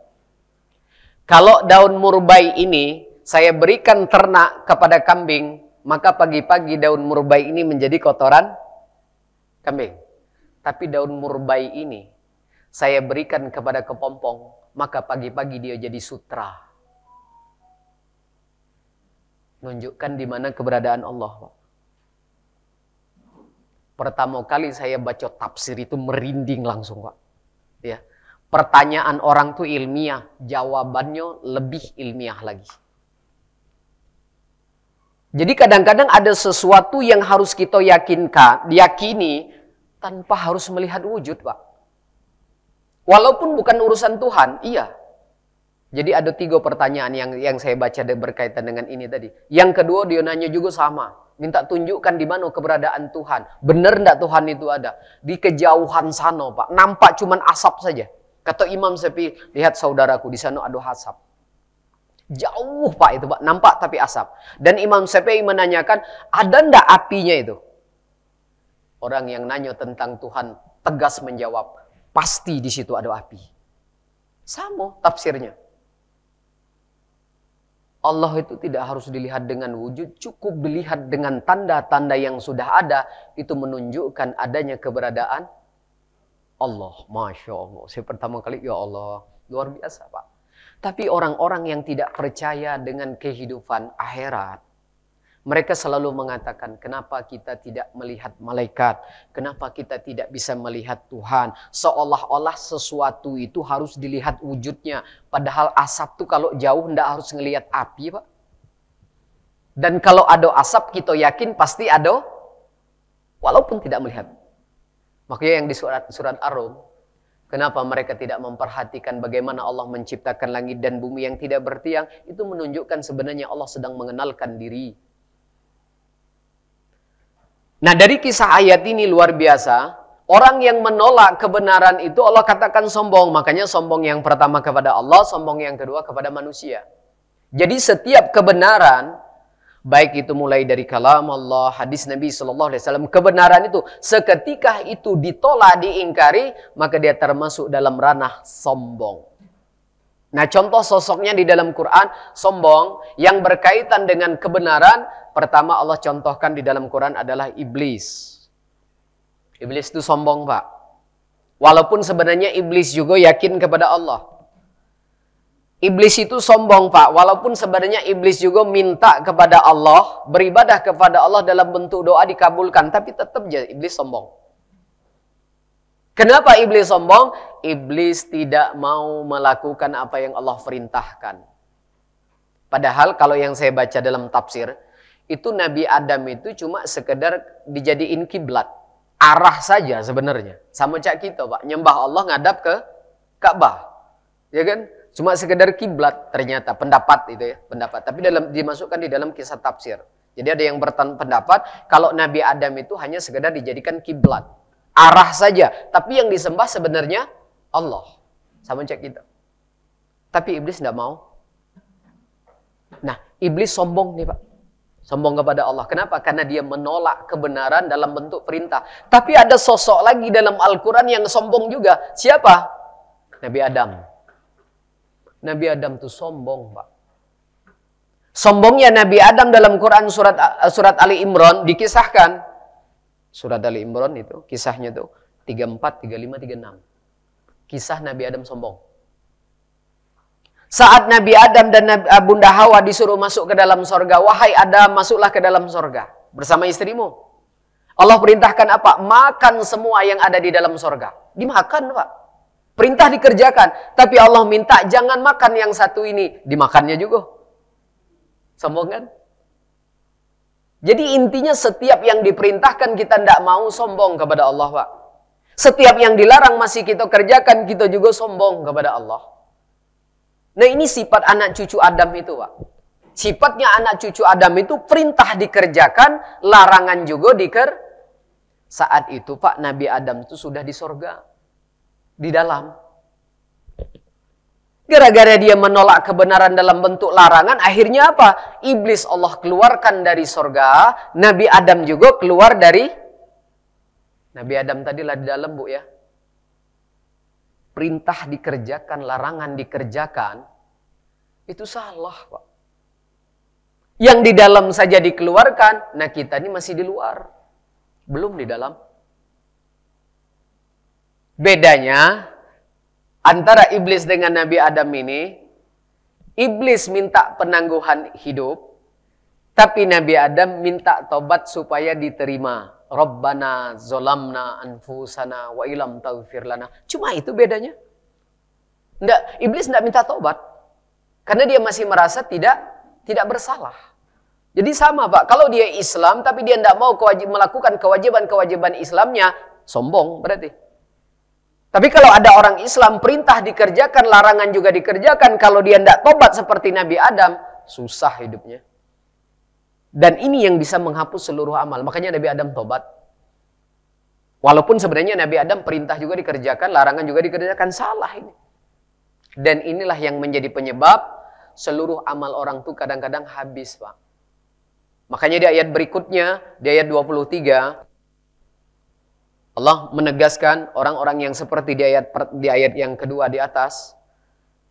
Kalau daun murbai ini saya berikan ternak kepada kambing, maka pagi-pagi daun murbai ini menjadi kotoran kambing. Tapi daun murbai ini saya berikan kepada kepompong, maka pagi-pagi dia jadi sutra. Nunjukkan di mana keberadaan Allah, Pak. Pertama kali saya baca tafsir itu merinding langsung, Pak. Ya. Pertanyaan orang tuh ilmiah, jawabannya lebih ilmiah lagi. Jadi kadang-kadang ada sesuatu yang harus kita yakini tanpa harus melihat wujud, Pak. Walaupun bukan urusan Tuhan, iya. Jadi ada 3 pertanyaan yang saya baca berkaitan dengan ini tadi. Yang kedua dia nanya juga sama. Minta tunjukkan di mana keberadaan Tuhan. Benar enggak Tuhan itu ada? Di kejauhan sana, Pak. Nampak cuman asap saja. Kata Imam Syafi'i, lihat saudaraku, di sana ada asap. Jauh, Pak, itu, Pak. Nampak tapi asap. Dan Imam Syafi'i menanyakan, ada enggak apinya itu? Orang yang nanya tentang Tuhan tegas menjawab, pasti di situ ada api. Sama tafsirnya. Allah itu tidak harus dilihat dengan wujud, cukup dilihat dengan tanda-tanda yang sudah ada. Itu menunjukkan adanya keberadaan Allah. Masya Allah. Saya pertama kali, ya Allah, luar biasa, Pak. Tapi orang-orang yang tidak percaya dengan kehidupan akhirat, mereka selalu mengatakan, kenapa kita tidak melihat malaikat? Kenapa kita tidak bisa melihat Tuhan? Seolah-olah sesuatu itu harus dilihat wujudnya. Padahal asap itu kalau jauh tidak harus ngelihat api, Pak. Dan kalau ada asap, kita yakin pasti ada, walaupun tidak melihat. Makanya yang di surat Ar-Rum, kenapa mereka tidak memperhatikan bagaimana Allah menciptakan langit dan bumi yang tidak bertiang? Itu menunjukkan sebenarnya Allah sedang mengenalkan diri. Nah, dari kisah ayat ini luar biasa. Orang yang menolak kebenaran itu Allah katakan sombong. Makanya sombong yang pertama kepada Allah, sombong yang kedua kepada manusia. Jadi setiap kebenaran, baik itu mulai dari kalam Allah, hadis Nabi SAW, kebenaran itu seketika itu ditolak, diingkari, maka dia termasuk dalam ranah sombong. Nah, contoh sosoknya di dalam Quran, sombong yang berkaitan dengan kebenaran. Pertama Allah contohkan di dalam Quran adalah iblis. Iblis itu sombong, Pak. Walaupun sebenarnya iblis juga yakin kepada Allah. Iblis itu sombong, Pak. Walaupun sebenarnya iblis juga minta kepada Allah, beribadah kepada Allah dalam bentuk doa dikabulkan. Tapi tetap aja iblis sombong. Kenapa iblis sombong? Iblis tidak mau melakukan apa yang Allah perintahkan. Padahal kalau yang saya baca dalam tafsir, itu Nabi Adam itu cuma sekedar dijadiin kiblat. Arah saja sebenarnya. Sama cak kita, Pak. Nyembah Allah ngadap ke Ka'bah. Ya kan? Cuma sekedar kiblat ternyata. Pendapat itu ya. Pendapat. Tapi dimasukkan di dalam kisah tafsir. Jadi ada yang berpendapat kalau Nabi Adam itu hanya sekedar dijadikan kiblat. Arah saja. Tapi yang disembah sebenarnya Allah. Sama cak kita. Tapi iblis tidak mau. Nah, iblis sombong nih, Pak. Sombong kepada Allah. Kenapa? Karena dia menolak kebenaran dalam bentuk perintah. Tapi ada sosok lagi dalam Al-Quran yang sombong juga. Siapa? Nabi Adam. Nabi Adam itu sombong, Pak. Sombongnya Nabi Adam dalam Quran surat Ali Imran dikisahkan. Surat Ali Imran itu, kisahnya itu 34, 35, 36. Kisah Nabi Adam sombong. Saat Nabi Adam dan Bunda Hawa disuruh masuk ke dalam sorga. Wahai Adam, masuklah ke dalam sorga bersama istrimu. Allah perintahkan apa? Makan semua yang ada di dalam sorga. Dimakan, Pak. Perintah dikerjakan. Tapi Allah minta jangan makan yang satu ini. Dimakannya juga. Sombong kan? Jadi intinya setiap yang diperintahkan kita tidak mau sombong kepada Allah, Pak. Setiap yang dilarang masih kita kerjakan, kita juga sombong kepada Allah. Nah, ini sifat anak cucu Adam itu, Pak. Sifatnya anak cucu Adam itu perintah dikerjakan, larangan juga Saat itu, Pak, Nabi Adam itu sudah di sorga. Di dalam. Gara-gara dia menolak kebenaran dalam bentuk larangan, akhirnya apa? Iblis Allah keluarkan dari sorga, Nabi Adam juga keluar dari... Nabi Adam tadilah di dalam, Bu, ya. Perintah dikerjakan, larangan dikerjakan, itu salah, Pak. Yang di dalam saja dikeluarkan, nah kita ini masih di luar. Belum di dalam. Bedanya, antara iblis dengan Nabi Adam ini, iblis minta penangguhan hidup, tapi Nabi Adam minta tobat supaya diterima. Rabbana zolamna anfusana wa ilam taghfir lana. Cuma itu bedanya. Iblis tidak minta tobat. Karena dia masih merasa tidak bersalah. Jadi sama Pak, kalau dia Islam tapi dia tidak mau melakukan kewajiban-kewajiban Islamnya, sombong berarti. Tapi kalau ada orang Islam, perintah dikerjakan, larangan juga dikerjakan, kalau dia tidak tobat seperti Nabi Adam, susah hidupnya. Dan ini yang bisa menghapus seluruh amal. Makanya Nabi Adam tobat. Walaupun sebenarnya Nabi Adam perintah juga dikerjakan, larangan juga dikerjakan, salah ini. Dan inilah yang menjadi penyebab seluruh amal orang itu kadang-kadang habis, Pak. Makanya di ayat berikutnya, di ayat 23, Allah menegaskan orang-orang yang seperti di ayat yang kedua di atas,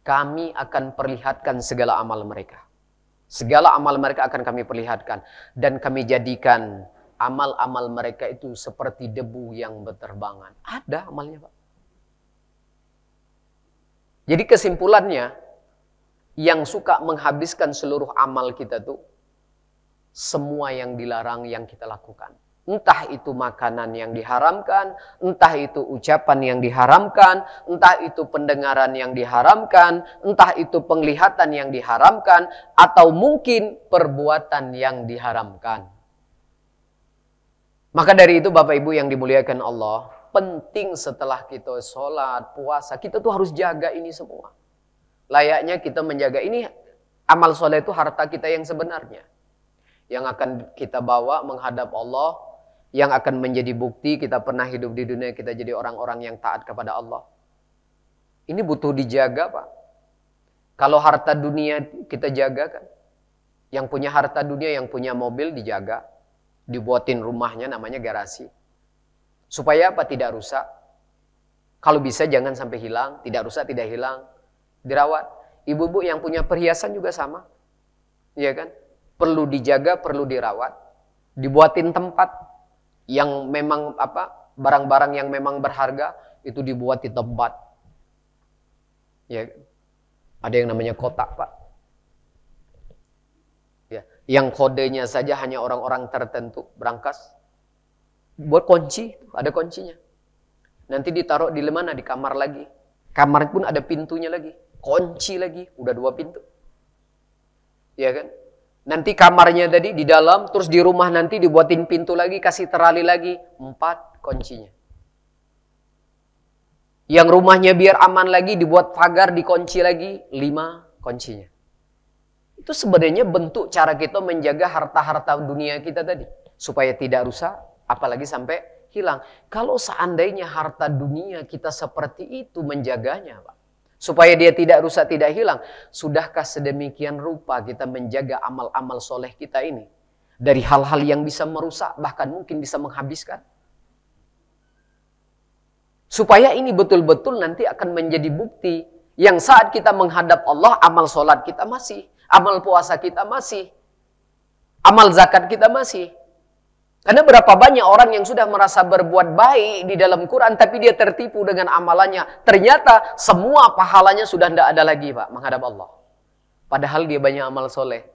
kami akan perlihatkan segala amal mereka. Segala amal mereka akan kami perlihatkan. Dan kami jadikan amal-amal mereka itu seperti debu yang berterbangan. Ada amalnya, Pak. Jadi kesimpulannya, yang suka menghabiskan seluruh amal kita tuh, semua yang dilarang yang kita lakukan. Entah itu makanan yang diharamkan, entah itu ucapan yang diharamkan, entah itu pendengaran yang diharamkan, entah itu penglihatan yang diharamkan, atau mungkin perbuatan yang diharamkan. Maka dari itu Bapak Ibu yang dimuliakan Allah, penting setelah kita sholat, puasa, kita tuh harus jaga ini semua. Layaknya kita menjaga ini, amal soleh itu harta kita yang sebenarnya. Yang akan kita bawa menghadap Allah, yang akan menjadi bukti kita pernah hidup di dunia, kita jadi orang-orang yang taat kepada Allah. Ini butuh dijaga, Pak. Kalau harta dunia kita jaga kan. Yang punya harta dunia, yang punya mobil dijaga. Dibuatin rumahnya namanya garasi. Supaya apa? Tidak rusak. Kalau bisa jangan sampai hilang. Tidak rusak, tidak hilang. Dirawat. Ibu-ibu yang punya perhiasan juga sama. Iya kan? Perlu dijaga, perlu dirawat. Dibuatin tempat yang memang barang-barang yang memang berharga itu dibuat di tempat. Ya. Ada yang namanya kotak, Pak. Ya, yang kodenya saja hanya orang-orang tertentu berangkas. Buat kunci, ada kuncinya. Nanti ditaruh di mana? Di kamar lagi. Kamar pun ada pintunya lagi. Kunci lagi, udah 2 pintu. Ya kan? Nanti kamarnya tadi di dalam, terus di rumah nanti dibuatin pintu lagi, kasih terali lagi. 4 kuncinya. Yang rumahnya biar aman lagi, dibuat pagar, dikunci lagi. 5 kuncinya. Itu sebenarnya bentuk cara kita menjaga harta-harta dunia kita tadi. Supaya tidak rusak, apalagi sampai hilang. Kalau seandainya harta dunia kita seperti itu menjaganya, Pak. Supaya dia tidak rusak, tidak hilang. Sudahkah sedemikian rupa kita menjaga amal-amal soleh kita ini? Dari hal-hal yang bisa merusak, bahkan mungkin bisa menghabiskan. Supaya ini betul-betul nanti akan menjadi bukti. Yang saat kita menghadap Allah, amal sholat kita masih. Amal puasa kita masih. Amal zakat kita masih. Karena berapa banyak orang yang sudah merasa berbuat baik di dalam Quran, tapi dia tertipu dengan amalannya. Ternyata semua pahalanya sudah tidak ada lagi, Pak, menghadap Allah. Padahal dia banyak amal soleh.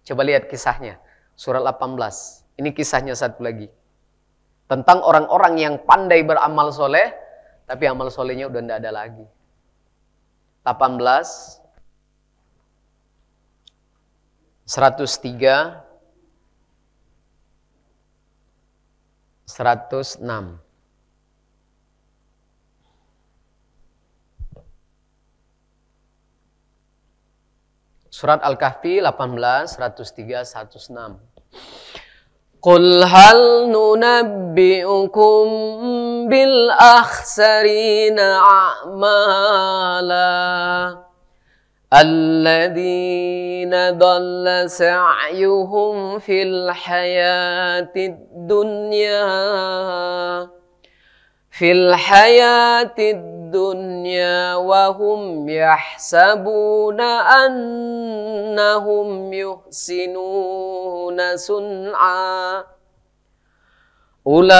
Coba lihat kisahnya. Surat 18. Ini kisahnya satu lagi. Tentang orang-orang yang pandai beramal soleh, tapi amal solehnya udah tidak ada lagi. 18. 103. 106. Surat Al-Kahfi 18, 103, 106. Qul hal nunabbi'ukum bil akhsarina a'mala alladzina dhalla sa'yuhum fil hayatid dunya wa hum yahsabuna annahum yuhsinuna sun'a Ulaika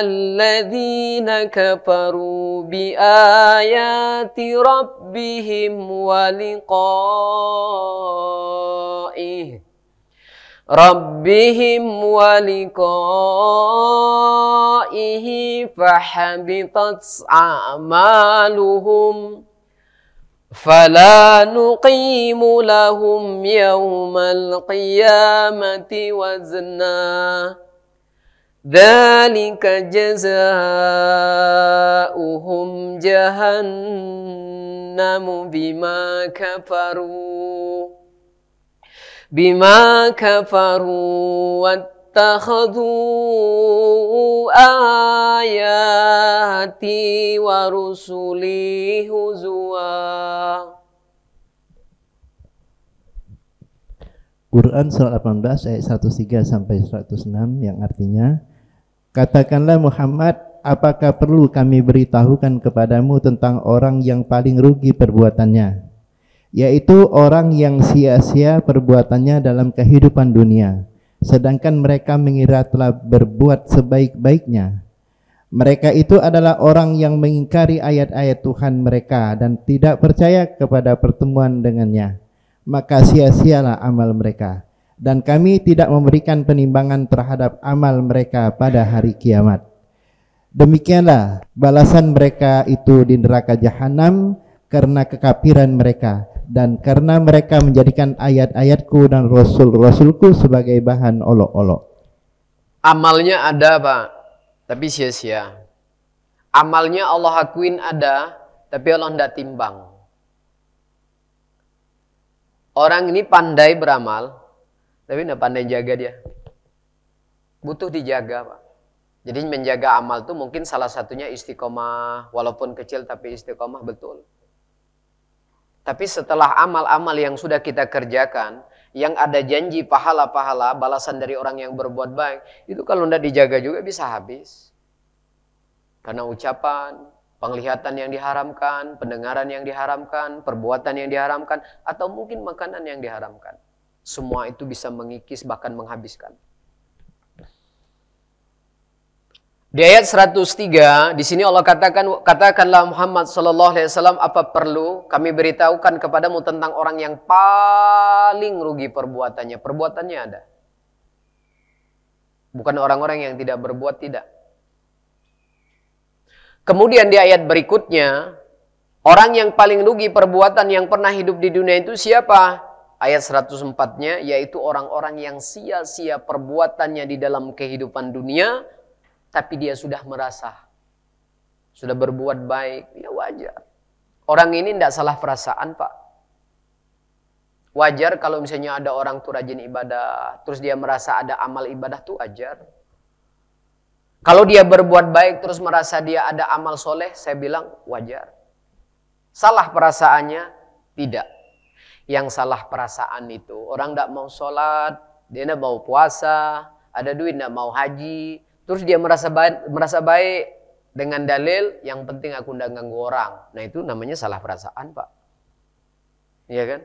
alladzina kafaru bi ayati rabbihim wa liqa'ih fahabitat a'maluhum fala nuqimu lahum yawmal qiyamati wazna dzalika jazaa'uhum jahannamu bima kafaru wattakhadhu ayati wa rusuli huzwa. Quran surah 18 ayat 103 sampai 106 yang artinya, katakanlah Muhammad, apakah perlu kami beritahukan kepadamu tentang orang yang paling rugi perbuatannya, yaitu orang yang sia-sia perbuatannya dalam kehidupan dunia, sedangkan mereka mengira telah berbuat sebaik-baiknya. Mereka itu adalah orang yang mengingkari ayat-ayat Tuhan mereka dan tidak percaya kepada pertemuan dengannya. Maka sia-sialah amal mereka, dan kami tidak memberikan penimbangan terhadap amal mereka pada hari kiamat. Demikianlah balasan mereka itu di neraka jahanam karena kekafiran mereka dan karena mereka menjadikan ayat-ayatku dan rasul-rasulku sebagai bahan olok-olok. Amalnya ada, Pak, tapi sia-sia. Amalnya Allah akuin ada, tapi Allah tidak timbang. Orang ini pandai beramal, tapi tidak pandai jaga dia. Butuh dijaga, Pak. Jadi menjaga amal itu mungkin salah satunya istiqomah, walaupun kecil tapi istiqomah betul. Tapi setelah amal-amal yang sudah kita kerjakan, yang ada janji pahala-pahala, balasan dari orang yang berbuat baik, itu kalau tidak dijaga juga bisa habis. Karena ucapan, penglihatan yang diharamkan, pendengaran yang diharamkan, perbuatan yang diharamkan, atau mungkin makanan yang diharamkan. Semua itu bisa mengikis bahkan menghabiskan. Di ayat 103, di sini Allah katakanlah Muhammad sallallahu alaihi wasallam, apa perlu kami beritahukan kepadamu tentang orang yang paling rugi perbuatannya? Perbuatannya ada. Bukan orang-orang yang tidak berbuat, tidak. Kemudian di ayat berikutnya, orang yang paling rugi perbuatan yang pernah hidup di dunia itu siapa? Ayat 104-nya, yaitu orang-orang yang sia-sia perbuatannya di dalam kehidupan dunia, tapi dia sudah merasa, sudah berbuat baik, ya wajar. Orang ini tidak salah perasaan, Pak. Wajar kalau misalnya ada orang tuh rajin ibadah, terus dia merasa ada amal ibadah tuh wajar. Kalau dia berbuat baik terus merasa dia ada amal soleh, saya bilang wajar. Salah perasaannya? Tidak. Yang salah perasaan itu, orang tidak mau sholat, dia tidak mau puasa, ada duit tidak mau haji, terus dia merasa baik dengan dalil, yang penting aku tidak ganggu orang. Nah itu namanya salah perasaan, Pak. Iya kan?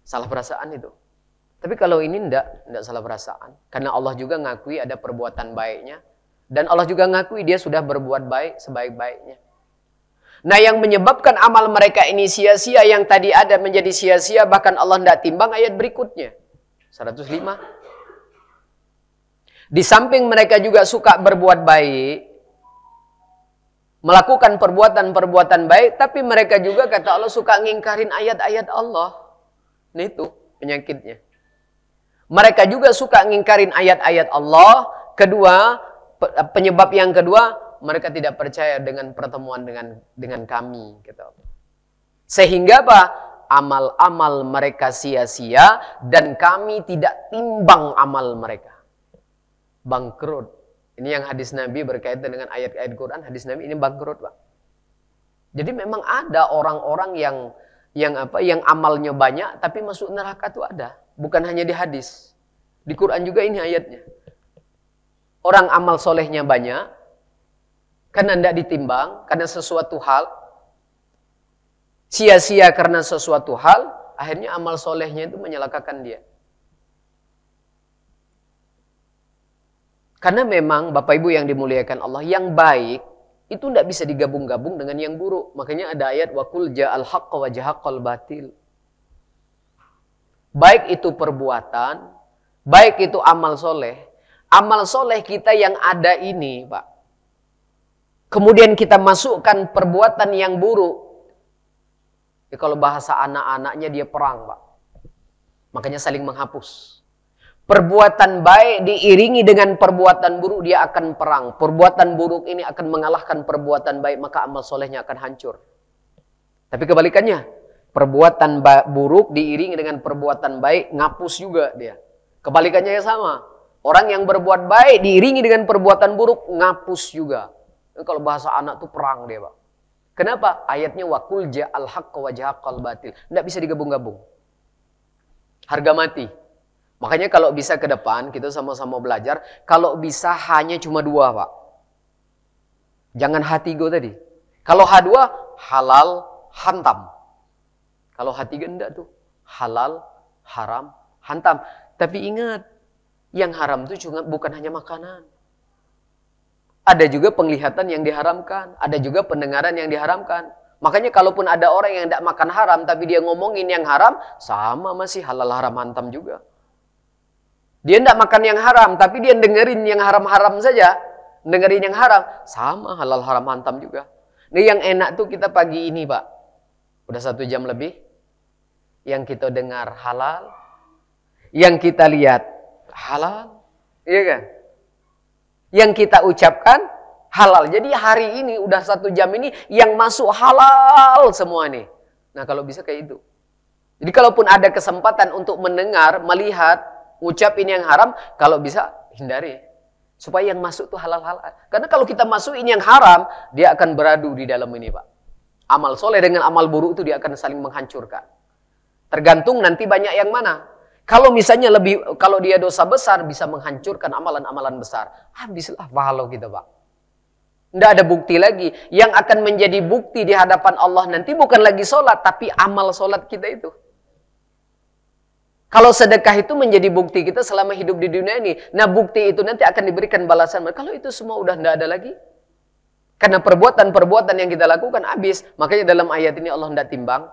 Salah perasaan itu. Tapi kalau ini tidak salah perasaan. Karena Allah juga ngakui ada perbuatan baiknya. Dan Allah juga ngakui dia sudah berbuat baik sebaik-baiknya. Nah yang menyebabkan amal mereka ini sia-sia, yang tadi ada menjadi sia-sia, bahkan Allah tidak timbang, ayat berikutnya. 105. Di samping mereka juga suka berbuat baik, melakukan perbuatan-perbuatan baik, tapi mereka juga, kata Allah, suka ngingkarin ayat-ayat Allah. Nah itu penyakitnya. Mereka juga suka ngingkarin ayat-ayat Allah. Kedua, penyebab yang kedua, mereka tidak percaya dengan pertemuan dengan kami. Gitu. Sehingga apa? Amal-amal mereka sia-sia dan kami tidak timbang amal mereka. Bangkrut. Ini yang hadis Nabi berkaitan dengan ayat-ayat Quran. Hadis Nabi ini bangkrut, Pak. Jadi memang ada orang-orang yang amalnya banyak tapi masuk neraka itu ada. Bukan hanya di hadis. Di Quran juga ini ayatnya. Orang amal solehnya banyak karena tidak ditimbang, karena sesuatu hal sia-sia, karena sesuatu hal akhirnya amal solehnya itu menyelakakan dia. Karena memang Bapak Ibu yang dimuliakan Allah, yang baik itu tidak bisa digabung-gabung dengan yang buruk. Makanya ada ayat wa qul ja'al haqqa wa jahaqal batil. Baik itu perbuatan, baik itu amal soleh. Amal soleh kita yang ada ini, Pak. Kemudian kita masukkan perbuatan yang buruk. Ya, kalau bahasa anak-anaknya dia perang, Pak. Makanya saling menghapus. Perbuatan baik diiringi dengan perbuatan buruk, dia akan perang. Perbuatan buruk ini akan mengalahkan perbuatan baik, maka amal solehnya akan hancur. Tapi kebalikannya, perbuatan buruk diiringi dengan perbuatan baik, ngapus juga dia. Kebalikannya ya sama. Orang yang berbuat baik diiringi dengan perbuatan buruk, ngapus juga. Kalau bahasa anak tuh perang dia, Pak. Kenapa? Ayatnya wa qul ja'al haqqa wa jahaqal batil. Tidak bisa digabung-gabung. Harga mati. Makanya kalau bisa ke depan, kita sama-sama belajar, kalau bisa hanya cuma dua, Pak. Jangan H3 tadi. Kalau H2, halal, hantam. Kalau H3 enggak tuh. Halal, haram, hantam. Tapi ingat, yang haram itu juga bukan hanya makanan. Ada juga penglihatan yang diharamkan. Ada juga pendengaran yang diharamkan. Makanya kalaupun ada orang yang tidak makan haram, tapi dia ngomongin yang haram, sama masih halal, haram, hantam juga. Dia tidak makan yang haram, tapi dia dengerin yang haram-haram saja. Dengerin yang haram, sama halal, haram, hantam juga. Nah yang enak tuh kita pagi ini, Pak. Udah 1 jam lebih. Yang kita dengar halal. Yang kita lihat halal. Iya kan? Yang kita ucapkan halal. Jadi hari ini udah 1 jam ini yang masuk halal semua nih. Nah kalau bisa kayak itu. Jadi kalaupun ada kesempatan untuk mendengar, melihat, ucapin yang haram, kalau bisa hindari. Supaya yang masuk tuh halal-halal. Karena kalau kita masukin yang haram, dia akan beradu di dalam ini, Pak. Amal soleh dengan amal buruk itu dia akan saling menghancurkan. Tergantung nanti banyak yang mana. Kalau misalnya kalau dia dosa besar, bisa menghancurkan amalan-amalan besar. Habislah pahala kita, Pak. Tidak ada bukti lagi. Yang akan menjadi bukti di hadapan Allah nanti bukan lagi sholat, tapi amal sholat kita itu. Kalau sedekah itu menjadi bukti kita selama hidup di dunia ini. Nah bukti itu nanti akan diberikan balasan. Kalau itu semua udah tidak ada lagi. Karena perbuatan-perbuatan yang kita lakukan habis. Makanya dalam ayat ini Allah tidak timbang.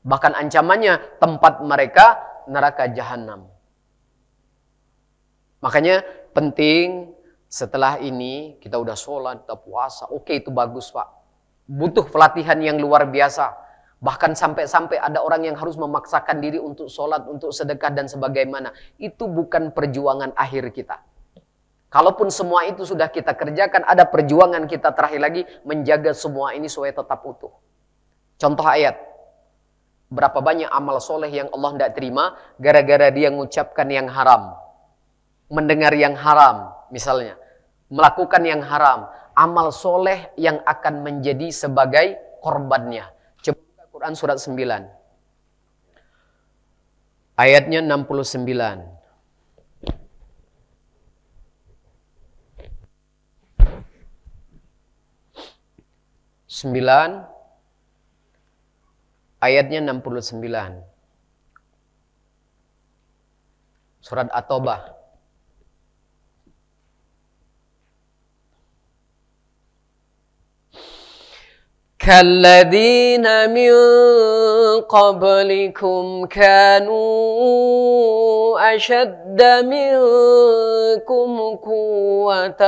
Bahkan ancamannya tempat mereka neraka jahanam. Makanya penting setelah ini kita udah sholat, kita puasa. Oke itu bagus, Pak. Butuh pelatihan yang luar biasa. Bahkan sampai-sampai ada orang yang harus memaksakan diri untuk sholat, untuk sedekah dan sebagaimana. Itu bukan perjuangan akhir kita. Kalaupun semua itu sudah kita kerjakan, ada perjuangan kita terakhir lagi menjaga semua ini supaya tetap utuh. Contoh ayat. Berapa banyak amal soleh yang Allah tidak terima gara-gara dia mengucapkan yang haram. Mendengar yang haram misalnya. Melakukan yang haram. Amal soleh yang akan menjadi sebagai korbannya. Quran surat 9. Ayatnya 69. 9. Ayatnya 69. Surat At-Taubah. كالذين من قبلكم كانوا أشد منكم قوة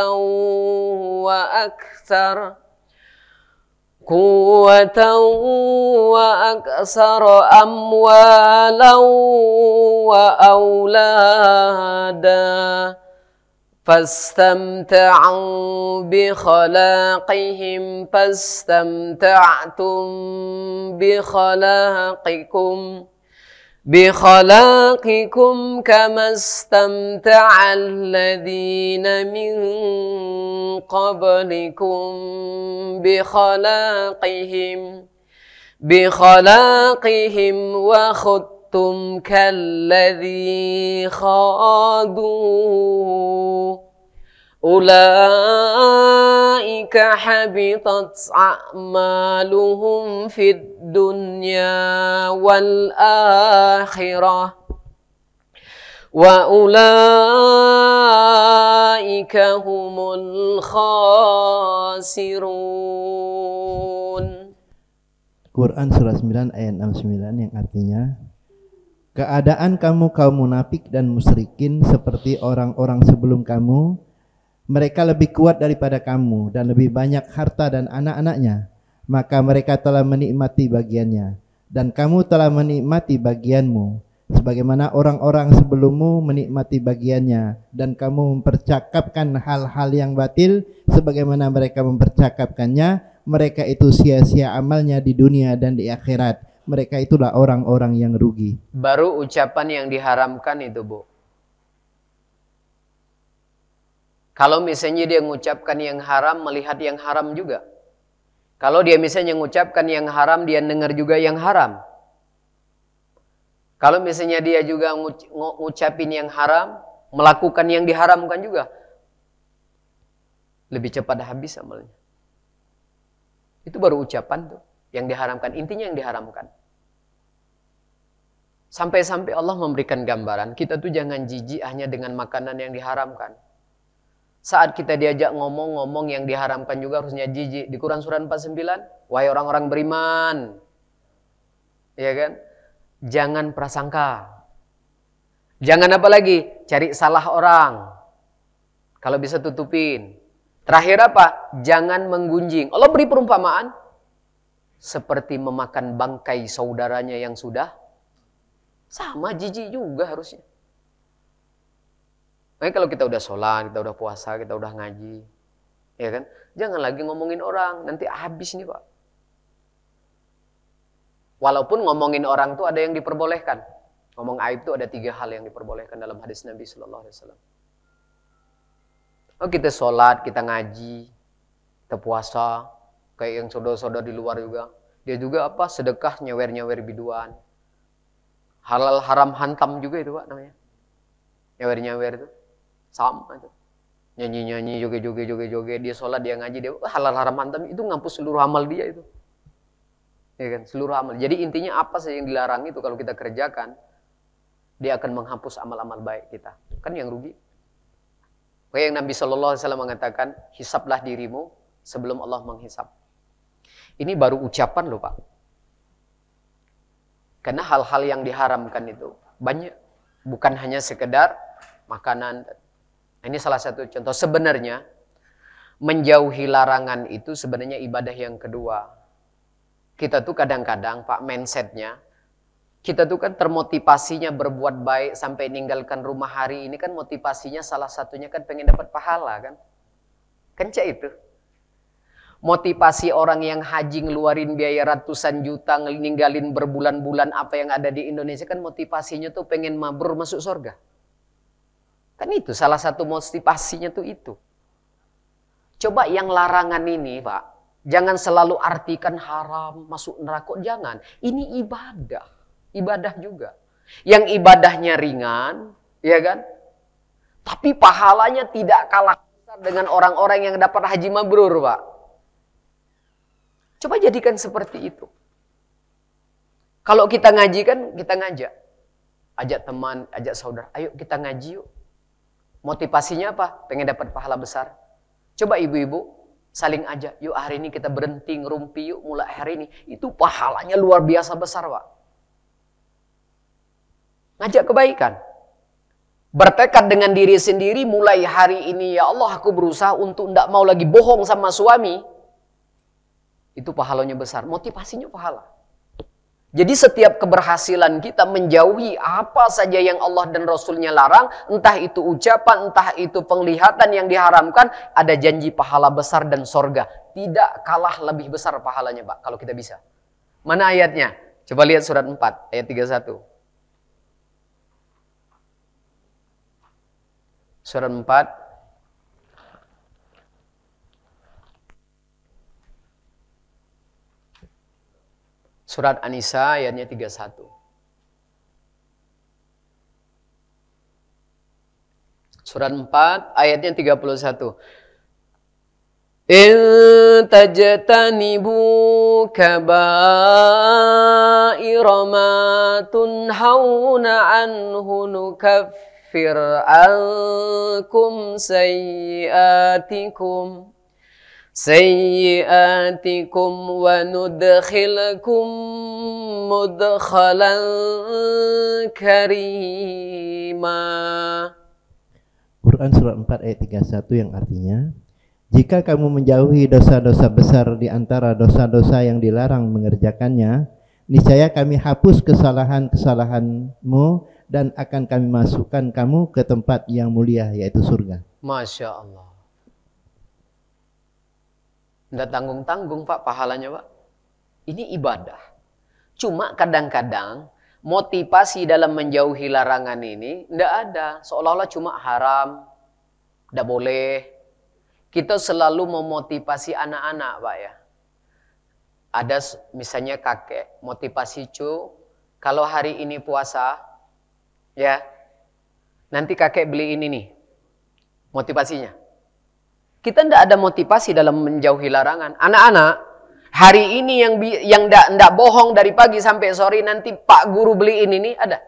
وأكثر أموالا وأولادا فاستمتعوا بخلاقهم فاستمتعتم بخلاقكم كما استمتع الذين من قبلكم بخلاقهم وخذتم كالذي خاضوا أولئك حبطت أعمالهم في الدنيا والآخرة wa ulaika humul khasirun. Quran surah 9 ayat 69 yang artinya, keadaan kamu kaum munafik dan musyrikin seperti orang-orang sebelum kamu. Mereka lebih kuat daripada kamu dan lebih banyak harta dan anak-anaknya. Maka mereka telah menikmati bagiannya. Dan kamu telah menikmati bagianmu. Sebagaimana orang-orang sebelummu menikmati bagiannya. Dan kamu mempercakapkan hal-hal yang batil. Sebagaimana mereka mempercakapkannya. Mereka itu sia-sia amalnya di dunia dan di akhirat. Mereka itulah orang-orang yang rugi. Baru ucapan yang diharamkan itu, Bu. Kalau misalnya dia mengucapkan yang haram, melihat yang haram juga. Kalau dia misalnya mengucapkan yang haram, dia dengar juga yang haram. Kalau misalnya dia juga ngucapin yang haram, melakukan yang diharamkan juga. Lebih cepat habis amalnya. Itu baru ucapan tuh, yang diharamkan. Intinya yang diharamkan. Sampai-sampai Allah memberikan gambaran, kita tuh jangan jijik hanya dengan makanan yang diharamkan. Saat kita diajak ngomong-ngomong yang diharamkan juga harusnya jijik. Di Quran surah 49, wahai orang-orang beriman. Ya kan? Jangan prasangka. Jangan apa lagi? Cari salah orang. Kalau bisa tutupin. Terakhir apa? Jangan menggunjing. Allah beri perumpamaan. Seperti memakan bangkai saudaranya yang sudah. Sama jijik juga harusnya. Makanya kalau kita udah sholat, kita udah puasa, kita udah ngaji, ya kan? Jangan lagi ngomongin orang, nanti habis nih Pak. Walaupun ngomongin orang tuh ada yang diperbolehkan. Ngomong aib tuh ada 3 hal yang diperbolehkan dalam hadis Nabi Sallallahu Alaihi Wasallam. Oh, kita sholat, kita ngaji, kita puasa, kayak yang saudara-saudara di luar juga. Dia juga apa? Sedekah, nyewer-nyewer biduan. Halal haram hantam juga itu Pak namanya. Nyewer-nyewer itu. Sama itu. Nyanyi-nyanyi, joget-joget, dia sholat, dia ngaji, dia halal haram hantam itu ngapus seluruh amal dia itu. Ya kan? Seluruh amal. Jadi intinya apa sih yang dilarang itu kalau kita kerjakan, dia akan menghapus amal-amal baik kita. Kan yang rugi. Kayak yang Nabi Sallallahu Alaihi Wasallam mengatakan, hisablah dirimu sebelum Allah menghisab. Ini baru ucapan loh Pak. Karena hal-hal yang diharamkan itu banyak. Bukan hanya sekedar makanan. Ini salah satu contoh. Sebenarnya menjauhi larangan itu sebenarnya ibadah yang kedua. Kita tuh kadang-kadang Pak mindsetnya, kita tuh kan termotivasinya berbuat baik sampai ninggalkan rumah hari ini kan motivasinya salah satunya kan pengen dapat pahala kan. Kencak itu. Motivasi orang yang haji ngeluarin biaya ratusan juta, ninggalin berbulan-bulan apa yang ada di Indonesia kan motivasinya tuh pengen mabrur masuk surga. Kan itu salah satu motivasinya tuh itu. Coba yang larangan ini Pak, jangan selalu artikan haram, masuk neraka, jangan. Ini ibadah, ibadah juga. Yang ibadahnya ringan, ya kan? Tapi pahalanya tidak kalah besar dengan orang-orang yang dapat haji mabrur Pak. Coba jadikan seperti itu. Kalau kita ngaji kan, kita ngajak. Ajak teman, ajak saudara, ayo kita ngaji yuk. Motivasinya apa? Pengen dapat pahala besar. Coba ibu-ibu saling ajak, yuk hari ini kita berhenti ngerumpi yuk mulai hari ini. Itu pahalanya luar biasa besar Pak. Ngajak kebaikan. Bertekad dengan diri sendiri mulai hari ini ya Allah aku berusaha untuk tidak mau lagi bohong sama suami. Itu pahalanya besar, motivasinya pahala. Jadi setiap keberhasilan kita menjauhi apa saja yang Allah dan Rasulnya larang, entah itu ucapan, entah itu penglihatan yang diharamkan, ada janji pahala besar dan sorga. Tidak kalah lebih besar pahalanya Pak, kalau kita bisa. Mana ayatnya? Coba lihat surat 4, ayat 31. Surat 4. Surat An-Nisa ayatnya 31. Surat 4 ayatnya 31. In tajtanibu kaba'ira ma tunhauna anhu nukaffir nukaffir ankum sayyiatikum wa nudkhilkum mudkhalan karima. Quran surat 4 ayat 31 yang artinya, jika kamu menjauhi dosa-dosa besar di antara dosa-dosa yang dilarang mengerjakannya, niscaya kami hapus kesalahan-kesalahanmu dan akan kami masukkan kamu ke tempat yang mulia, yaitu surga. Masya Allah. Nggak tanggung-tanggung Pak pahalanya Pak. Ini ibadah. Cuma kadang-kadang motivasi dalam menjauhi larangan ini nggak ada. Seolah-olah cuma haram, nggak boleh. Kita selalu memotivasi anak-anak Pak ya. Ada misalnya kakek, motivasi cu, kalau hari ini puasa, ya, nanti kakek beli ini nih, motivasinya. Kita tidak ada motivasi dalam menjauhi larangan. Anak-anak, hari ini yang ndak bohong dari pagi sampai sore, nanti Pak Guru beli ini nih, ada.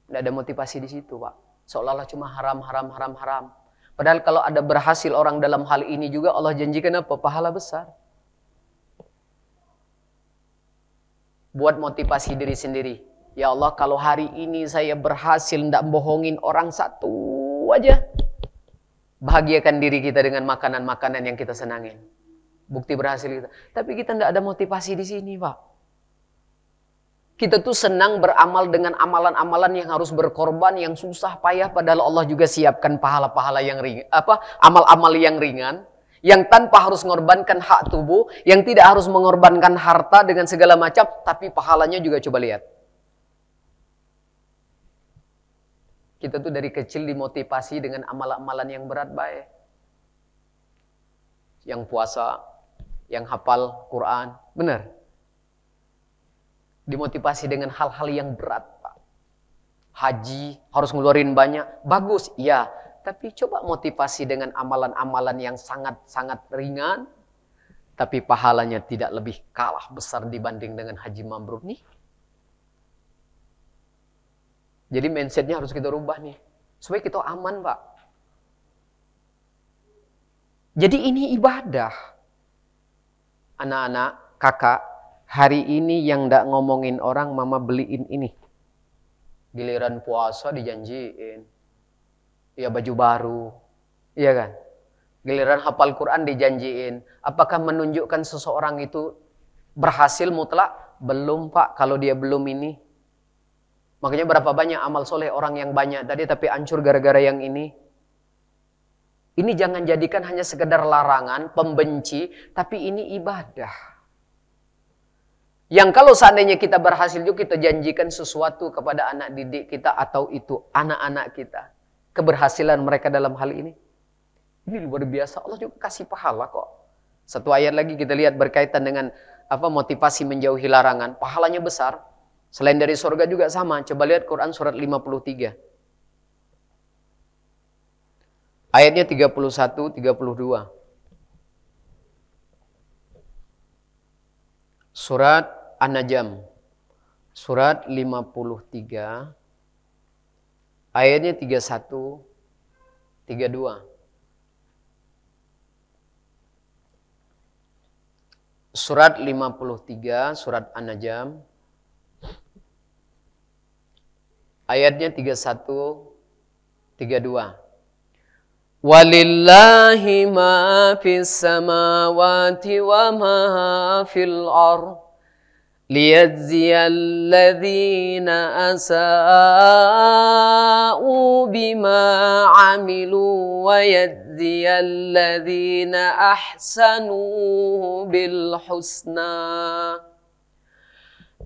Tidak ada motivasi di situ Pak. Seolah-olah cuma haram. Padahal kalau ada berhasil orang dalam hal ini juga, Allah janjikan apa? Pahala besar. Buat motivasi diri sendiri. Ya Allah, kalau hari ini saya berhasil tidak bohongin orang satu aja, bahagiakan diri kita dengan makanan-makanan yang kita senangin. Bukti berhasil kita. Tapi kita tidak ada motivasi di sini, Pak. Kita tuh senang beramal dengan amalan-amalan yang harus berkorban, yang susah payah, padahal Allah juga siapkan pahala-pahala yang ringan, amal-amal yang ringan. Yang tanpa harus mengorbankan hak tubuh, yang tidak harus mengorbankan harta dengan segala macam, tapi pahalanya juga coba lihat. Kita tuh dari kecil dimotivasi dengan amal-amalan yang berat baik. Yang puasa, yang hafal Quran, benar. Dimotivasi dengan hal-hal yang berat, Pak. Haji, harus ngeluarin banyak, bagus, iya. Tapi coba motivasi dengan amalan-amalan yang sangat-sangat ringan, tapi pahalanya tidak lebih kalah besar dibanding dengan haji mabrur nih. Jadi mindsetnya harus kita rubah nih, supaya kita aman Pak. Jadi ini ibadah. Anak-anak, kakak, hari ini yang ndak ngomongin orang, mama beliin ini. Giliran puasa dijanjiin. Ya baju baru, iya kan? Giliran hafal Quran dijanjiin. Apakah menunjukkan seseorang itu berhasil mutlak? Belum Pak, kalau dia belum ini. Makanya berapa banyak amal soleh orang yang banyak tadi tapi hancur gara-gara yang ini. Ini jangan jadikan hanya sekedar larangan, pembenci, tapi ini ibadah. Yang kalau seandainya kita berhasil juga kita janjikan sesuatu kepada anak didik kita atau itu anak-anak kita. Keberhasilan mereka dalam hal ini. Ini luar biasa. Allah juga kasih pahala kok. Satu ayat lagi kita lihat berkaitan dengan motivasi menjauhi larangan. Pahalanya besar. Selain dari surga juga sama. Coba lihat Quran surat 53. Ayatnya 31, 32. Surat An-Najm. Surat 53. Ayatnya 31, 32. Surat 53, surat An-Najm. Ayatnya 31, 32. Walillahi ma fis samawati wa ma fil ardh. ليجزي الذين أساءوا بما عملوا ويجزي الذين أحسنوا بالحسنى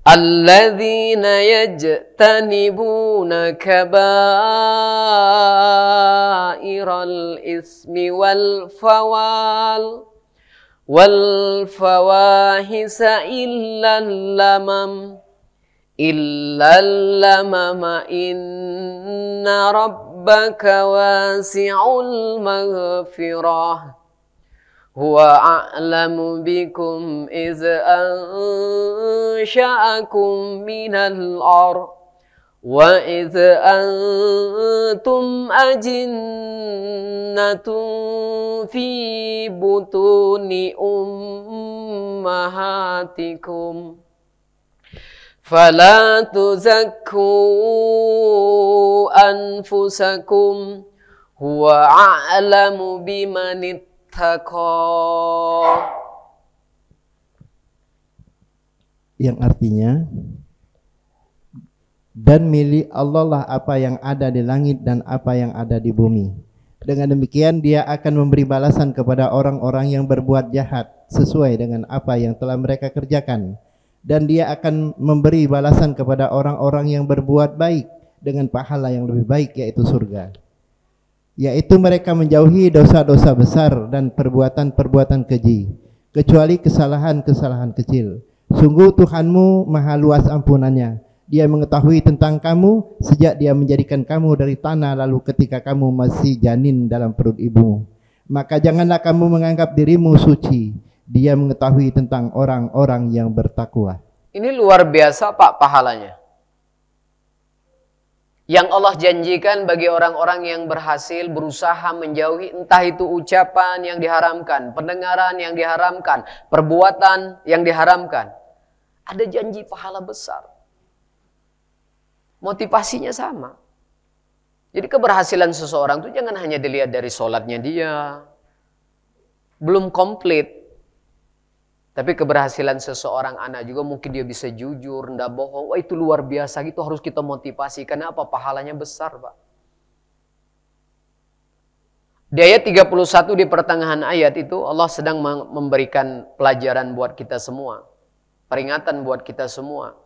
الذين يجتنبون كبائر الإثم والفواحش إلا اللمم إن ربك واسع المغفرة هو أعلم بكم إذ أنشأكم من الأرض Wa idh antum ajinnatun fi butuni ummahatikum fala tuzakku anfusakum huwa a'lamu biman ittaqa. Yang artinya, dan milik Allah lah apa yang ada di langit dan apa yang ada di bumi. Dengan demikian dia akan memberi balasan kepada orang-orang yang berbuat jahat sesuai dengan apa yang telah mereka kerjakan. Dan dia akan memberi balasan kepada orang-orang yang berbuat baik dengan pahala yang lebih baik, yaitu surga. Yaitu mereka menjauhi dosa-dosa besar dan perbuatan-perbuatan keji, kecuali kesalahan-kesalahan kecil. Sungguh Tuhanmu maha luas ampunannya. Dia mengetahui tentang kamu sejak dia menjadikan kamu dari tanah lalu ketika kamu masih janin dalam perut ibumu. Maka janganlah kamu menganggap dirimu suci. Dia mengetahui tentang orang-orang yang bertakwa. Ini luar biasa Pak pahalanya. Yang Allah janjikan bagi orang-orang yang berhasil berusaha menjauhi entah itu ucapan yang diharamkan, pendengaran yang diharamkan, perbuatan yang diharamkan. Ada janji pahala besar. Motivasinya sama. Jadi keberhasilan seseorang itu jangan hanya dilihat dari sholatnya dia. Belum komplit. Tapi keberhasilan seseorang anak juga mungkin dia bisa jujur, tidak bohong. Wah itu luar biasa gitu, harus kita motivasi. Karena apa? Pahalanya besar Pak. Di ayat 31 di pertengahan ayat itu Allah sedang memberikan pelajaran buat kita semua. Peringatan buat kita semua.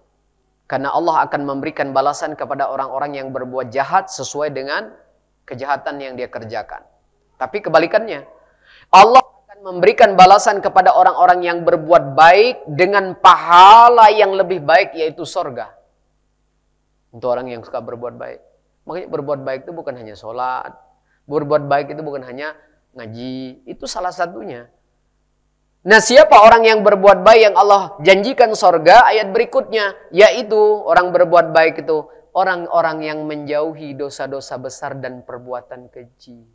Karena Allah akan memberikan balasan kepada orang-orang yang berbuat jahat sesuai dengan kejahatan yang dia kerjakan. Tapi kebalikannya, Allah akan memberikan balasan kepada orang-orang yang berbuat baik dengan pahala yang lebih baik, yaitu surga. Untuk orang yang suka berbuat baik. Makanya berbuat baik itu bukan hanya sholat. Berbuat baik itu bukan hanya ngaji. Itu salah satunya. Nah, siapa orang yang berbuat baik yang Allah janjikan sorga? Ayat berikutnya, yaitu orang berbuat baik itu orang-orang yang menjauhi dosa-dosa besar dan perbuatan keji.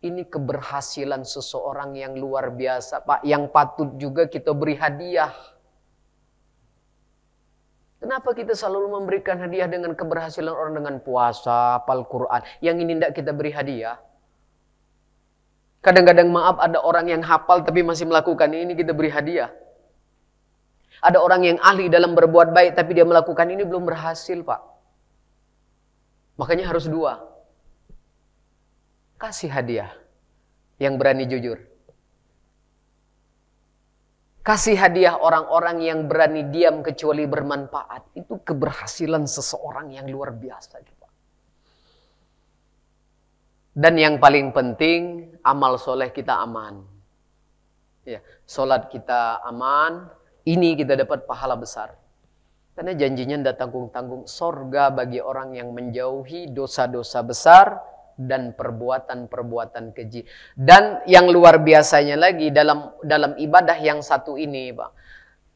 Ini keberhasilan seseorang yang luar biasa, Pak, yang patut juga kita beri hadiah. Kenapa kita selalu memberikan hadiah dengan keberhasilan orang dengan puasa, hafal Quran? Yang ini tidak kita beri hadiah. Kadang-kadang maaf ada orang yang hafal tapi masih melakukan ini, kita beri hadiah. Ada orang yang ahli dalam berbuat baik tapi dia melakukan ini belum berhasil Pak. Makanya harus dua. Kasih hadiah yang berani jujur. Kasih hadiah orang-orang yang berani diam kecuali bermanfaat. Itu keberhasilan seseorang yang luar biasa. Dan yang paling penting, amal soleh kita aman. Ya, solat kita aman, ini kita dapat pahala besar. Karena janjinya tidak tanggung-tanggung, sorga bagi orang yang menjauhi dosa-dosa besar dan perbuatan-perbuatan keji. Dan yang luar biasanya lagi dalam ibadah yang satu ini, Pak,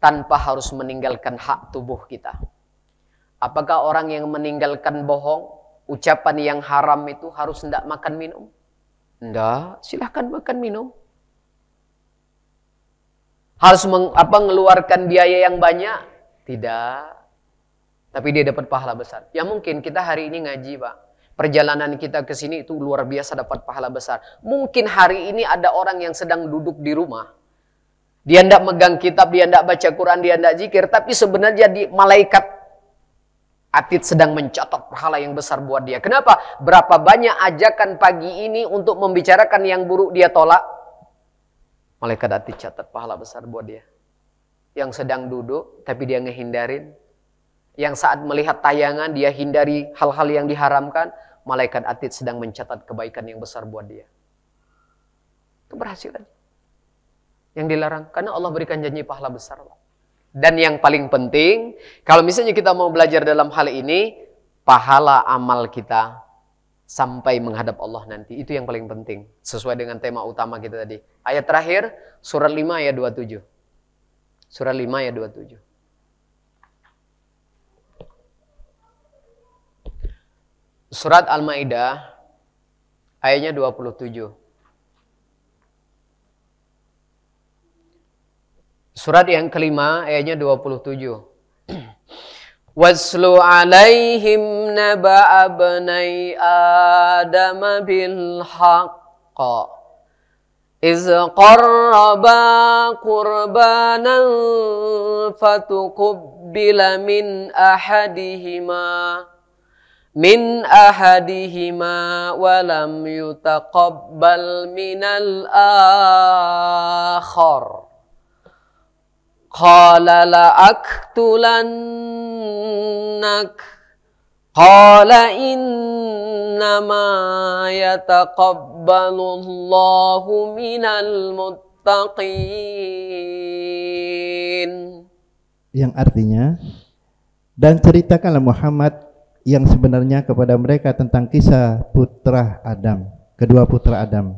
tanpa harus meninggalkan hak tubuh kita. Apakah orang yang meninggalkan bohong, ucapan yang haram itu harus tidak makan minum? Tidak, silahkan makan minum. Harus mengeluarkan biaya yang banyak? Tidak. Tapi dia dapat pahala besar. Ya mungkin kita hari ini ngaji Pak. Perjalanan kita ke sini itu luar biasa dapat pahala besar. Mungkin hari ini ada orang yang sedang duduk di rumah. Dia tidak megang kitab, dia tidak baca Quran, dia tidak zikir. Tapi sebenarnya di malaikat atid sedang mencatat pahala yang besar buat dia. Kenapa? Berapa banyak ajakan pagi ini untuk membicarakan yang buruk dia tolak. Malaikat atid catat pahala besar buat dia. Yang sedang duduk tapi dia ngehindarin. Yang saat melihat tayangan dia hindari hal-hal yang diharamkan. Malaikat atid sedang mencatat kebaikan yang besar buat dia. Keberhasilan. Yang dilarang. Karena Allah berikan janji pahala besar. Dan yang paling penting, kalau misalnya kita mau belajar dalam hal ini, pahala amal kita sampai menghadap Allah nanti. Itu yang paling penting. Sesuai dengan tema utama kita tadi. Ayat terakhir, surat 5 ayat 27. Surat 5 ayat 27. Surat Al-Maidah ayatnya 27. Surat yang kelima ayatnya 27. Waslu alaihim naba'a bnai Adam bil haqqa iz qarraba qurbanan fatuqabbila min ahadihima wa lam yutaqabbal minal akhar qala la aqtulannak qala innama yataqabbalullahu minal muttaqin. Yang artinya, dan ceritakanlah Muhammad yang sebenarnya kepada mereka tentang kisah putra Adam, kedua putra Adam.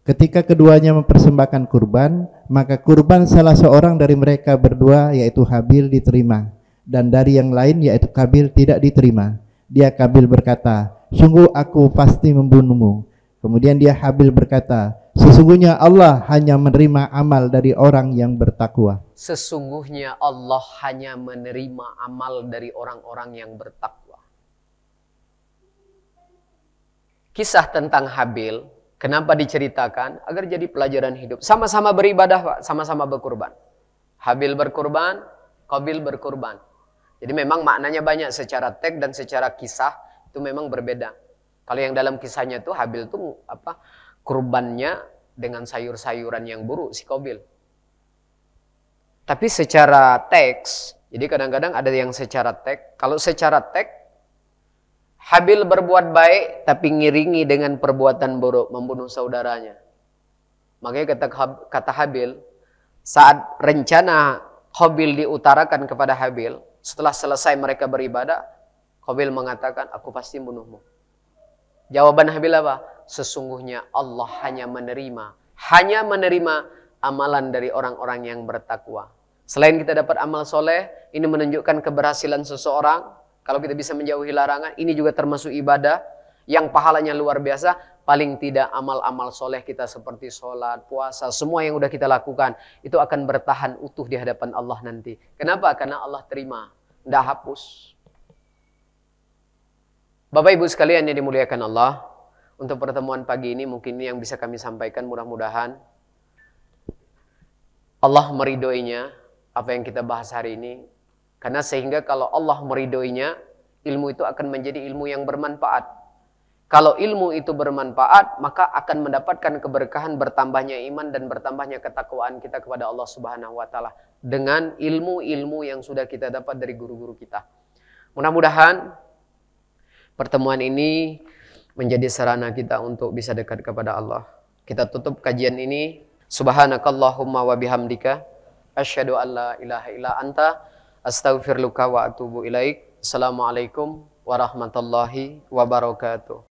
Ketika keduanya mempersembahkan kurban, maka kurban salah seorang dari mereka berdua yaitu Habil diterima, dan dari yang lain yaitu Kabil tidak diterima. Dia Kabil berkata, sungguh aku pasti membunuhmu. Kemudian dia Habil berkata, sesungguhnya Allah hanya menerima amal dari orang yang bertakwa. Sesungguhnya Allah hanya menerima amal dari orang-orang yang bertakwa. Kisah tentang Habil, kenapa diceritakan? Agar jadi pelajaran hidup. Sama-sama beribadah, Pak. Sama-sama berkurban. Habil berkurban, Qabil berkurban. Jadi memang maknanya banyak secara teks dan secara kisah itu memang berbeda. Kalau yang dalam kisahnya itu Habil itu kurbannya dengan sayur-sayuran yang buruk si Qabil. Tapi secara teks, jadi kadang-kadang ada yang secara teks. Kalau secara teks, Habil berbuat baik tapi ngiringi dengan perbuatan buruk, membunuh saudaranya. Makanya kata Habil, saat rencana Qabil diutarakan kepada Habil, setelah selesai mereka beribadah, Qabil mengatakan, aku pasti membunuhmu. Jawaban Habil apa? Sesungguhnya Allah hanya menerima amalan dari orang-orang yang bertakwa. Selain kita dapat amal soleh, ini menunjukkan keberhasilan seseorang. Kalau kita bisa menjauhi larangan, ini juga termasuk ibadah yang pahalanya luar biasa. Paling tidak amal-amal soleh kita seperti sholat, puasa, semua yang udah kita lakukan, itu akan bertahan utuh di hadapan Allah nanti. Kenapa? Karena Allah terima, tidak hapus. Bapak Ibu sekalian yang dimuliakan Allah, untuk pertemuan pagi ini mungkin ini yang bisa kami sampaikan, mudah-mudahan Allah meridhoinya apa yang kita bahas hari ini. Karena sehingga kalau Allah meridhoinya, ilmu itu akan menjadi ilmu yang bermanfaat. Kalau ilmu itu bermanfaat, maka akan mendapatkan keberkahan, bertambahnya iman dan bertambahnya ketakwaan kita kepada Allah Subhanahu wa taala dengan ilmu-ilmu yang sudah kita dapat dari guru-guru kita. Mudah-mudahan pertemuan ini menjadi sarana kita untuk bisa dekat kepada Allah. Kita tutup kajian ini. Subhanakallahumma wa bihamdika asyhadu an la ilaha illa anta astaghfiruka wa atubu ilaik. Assalamualaikum warahmatullahi wabarakatuh.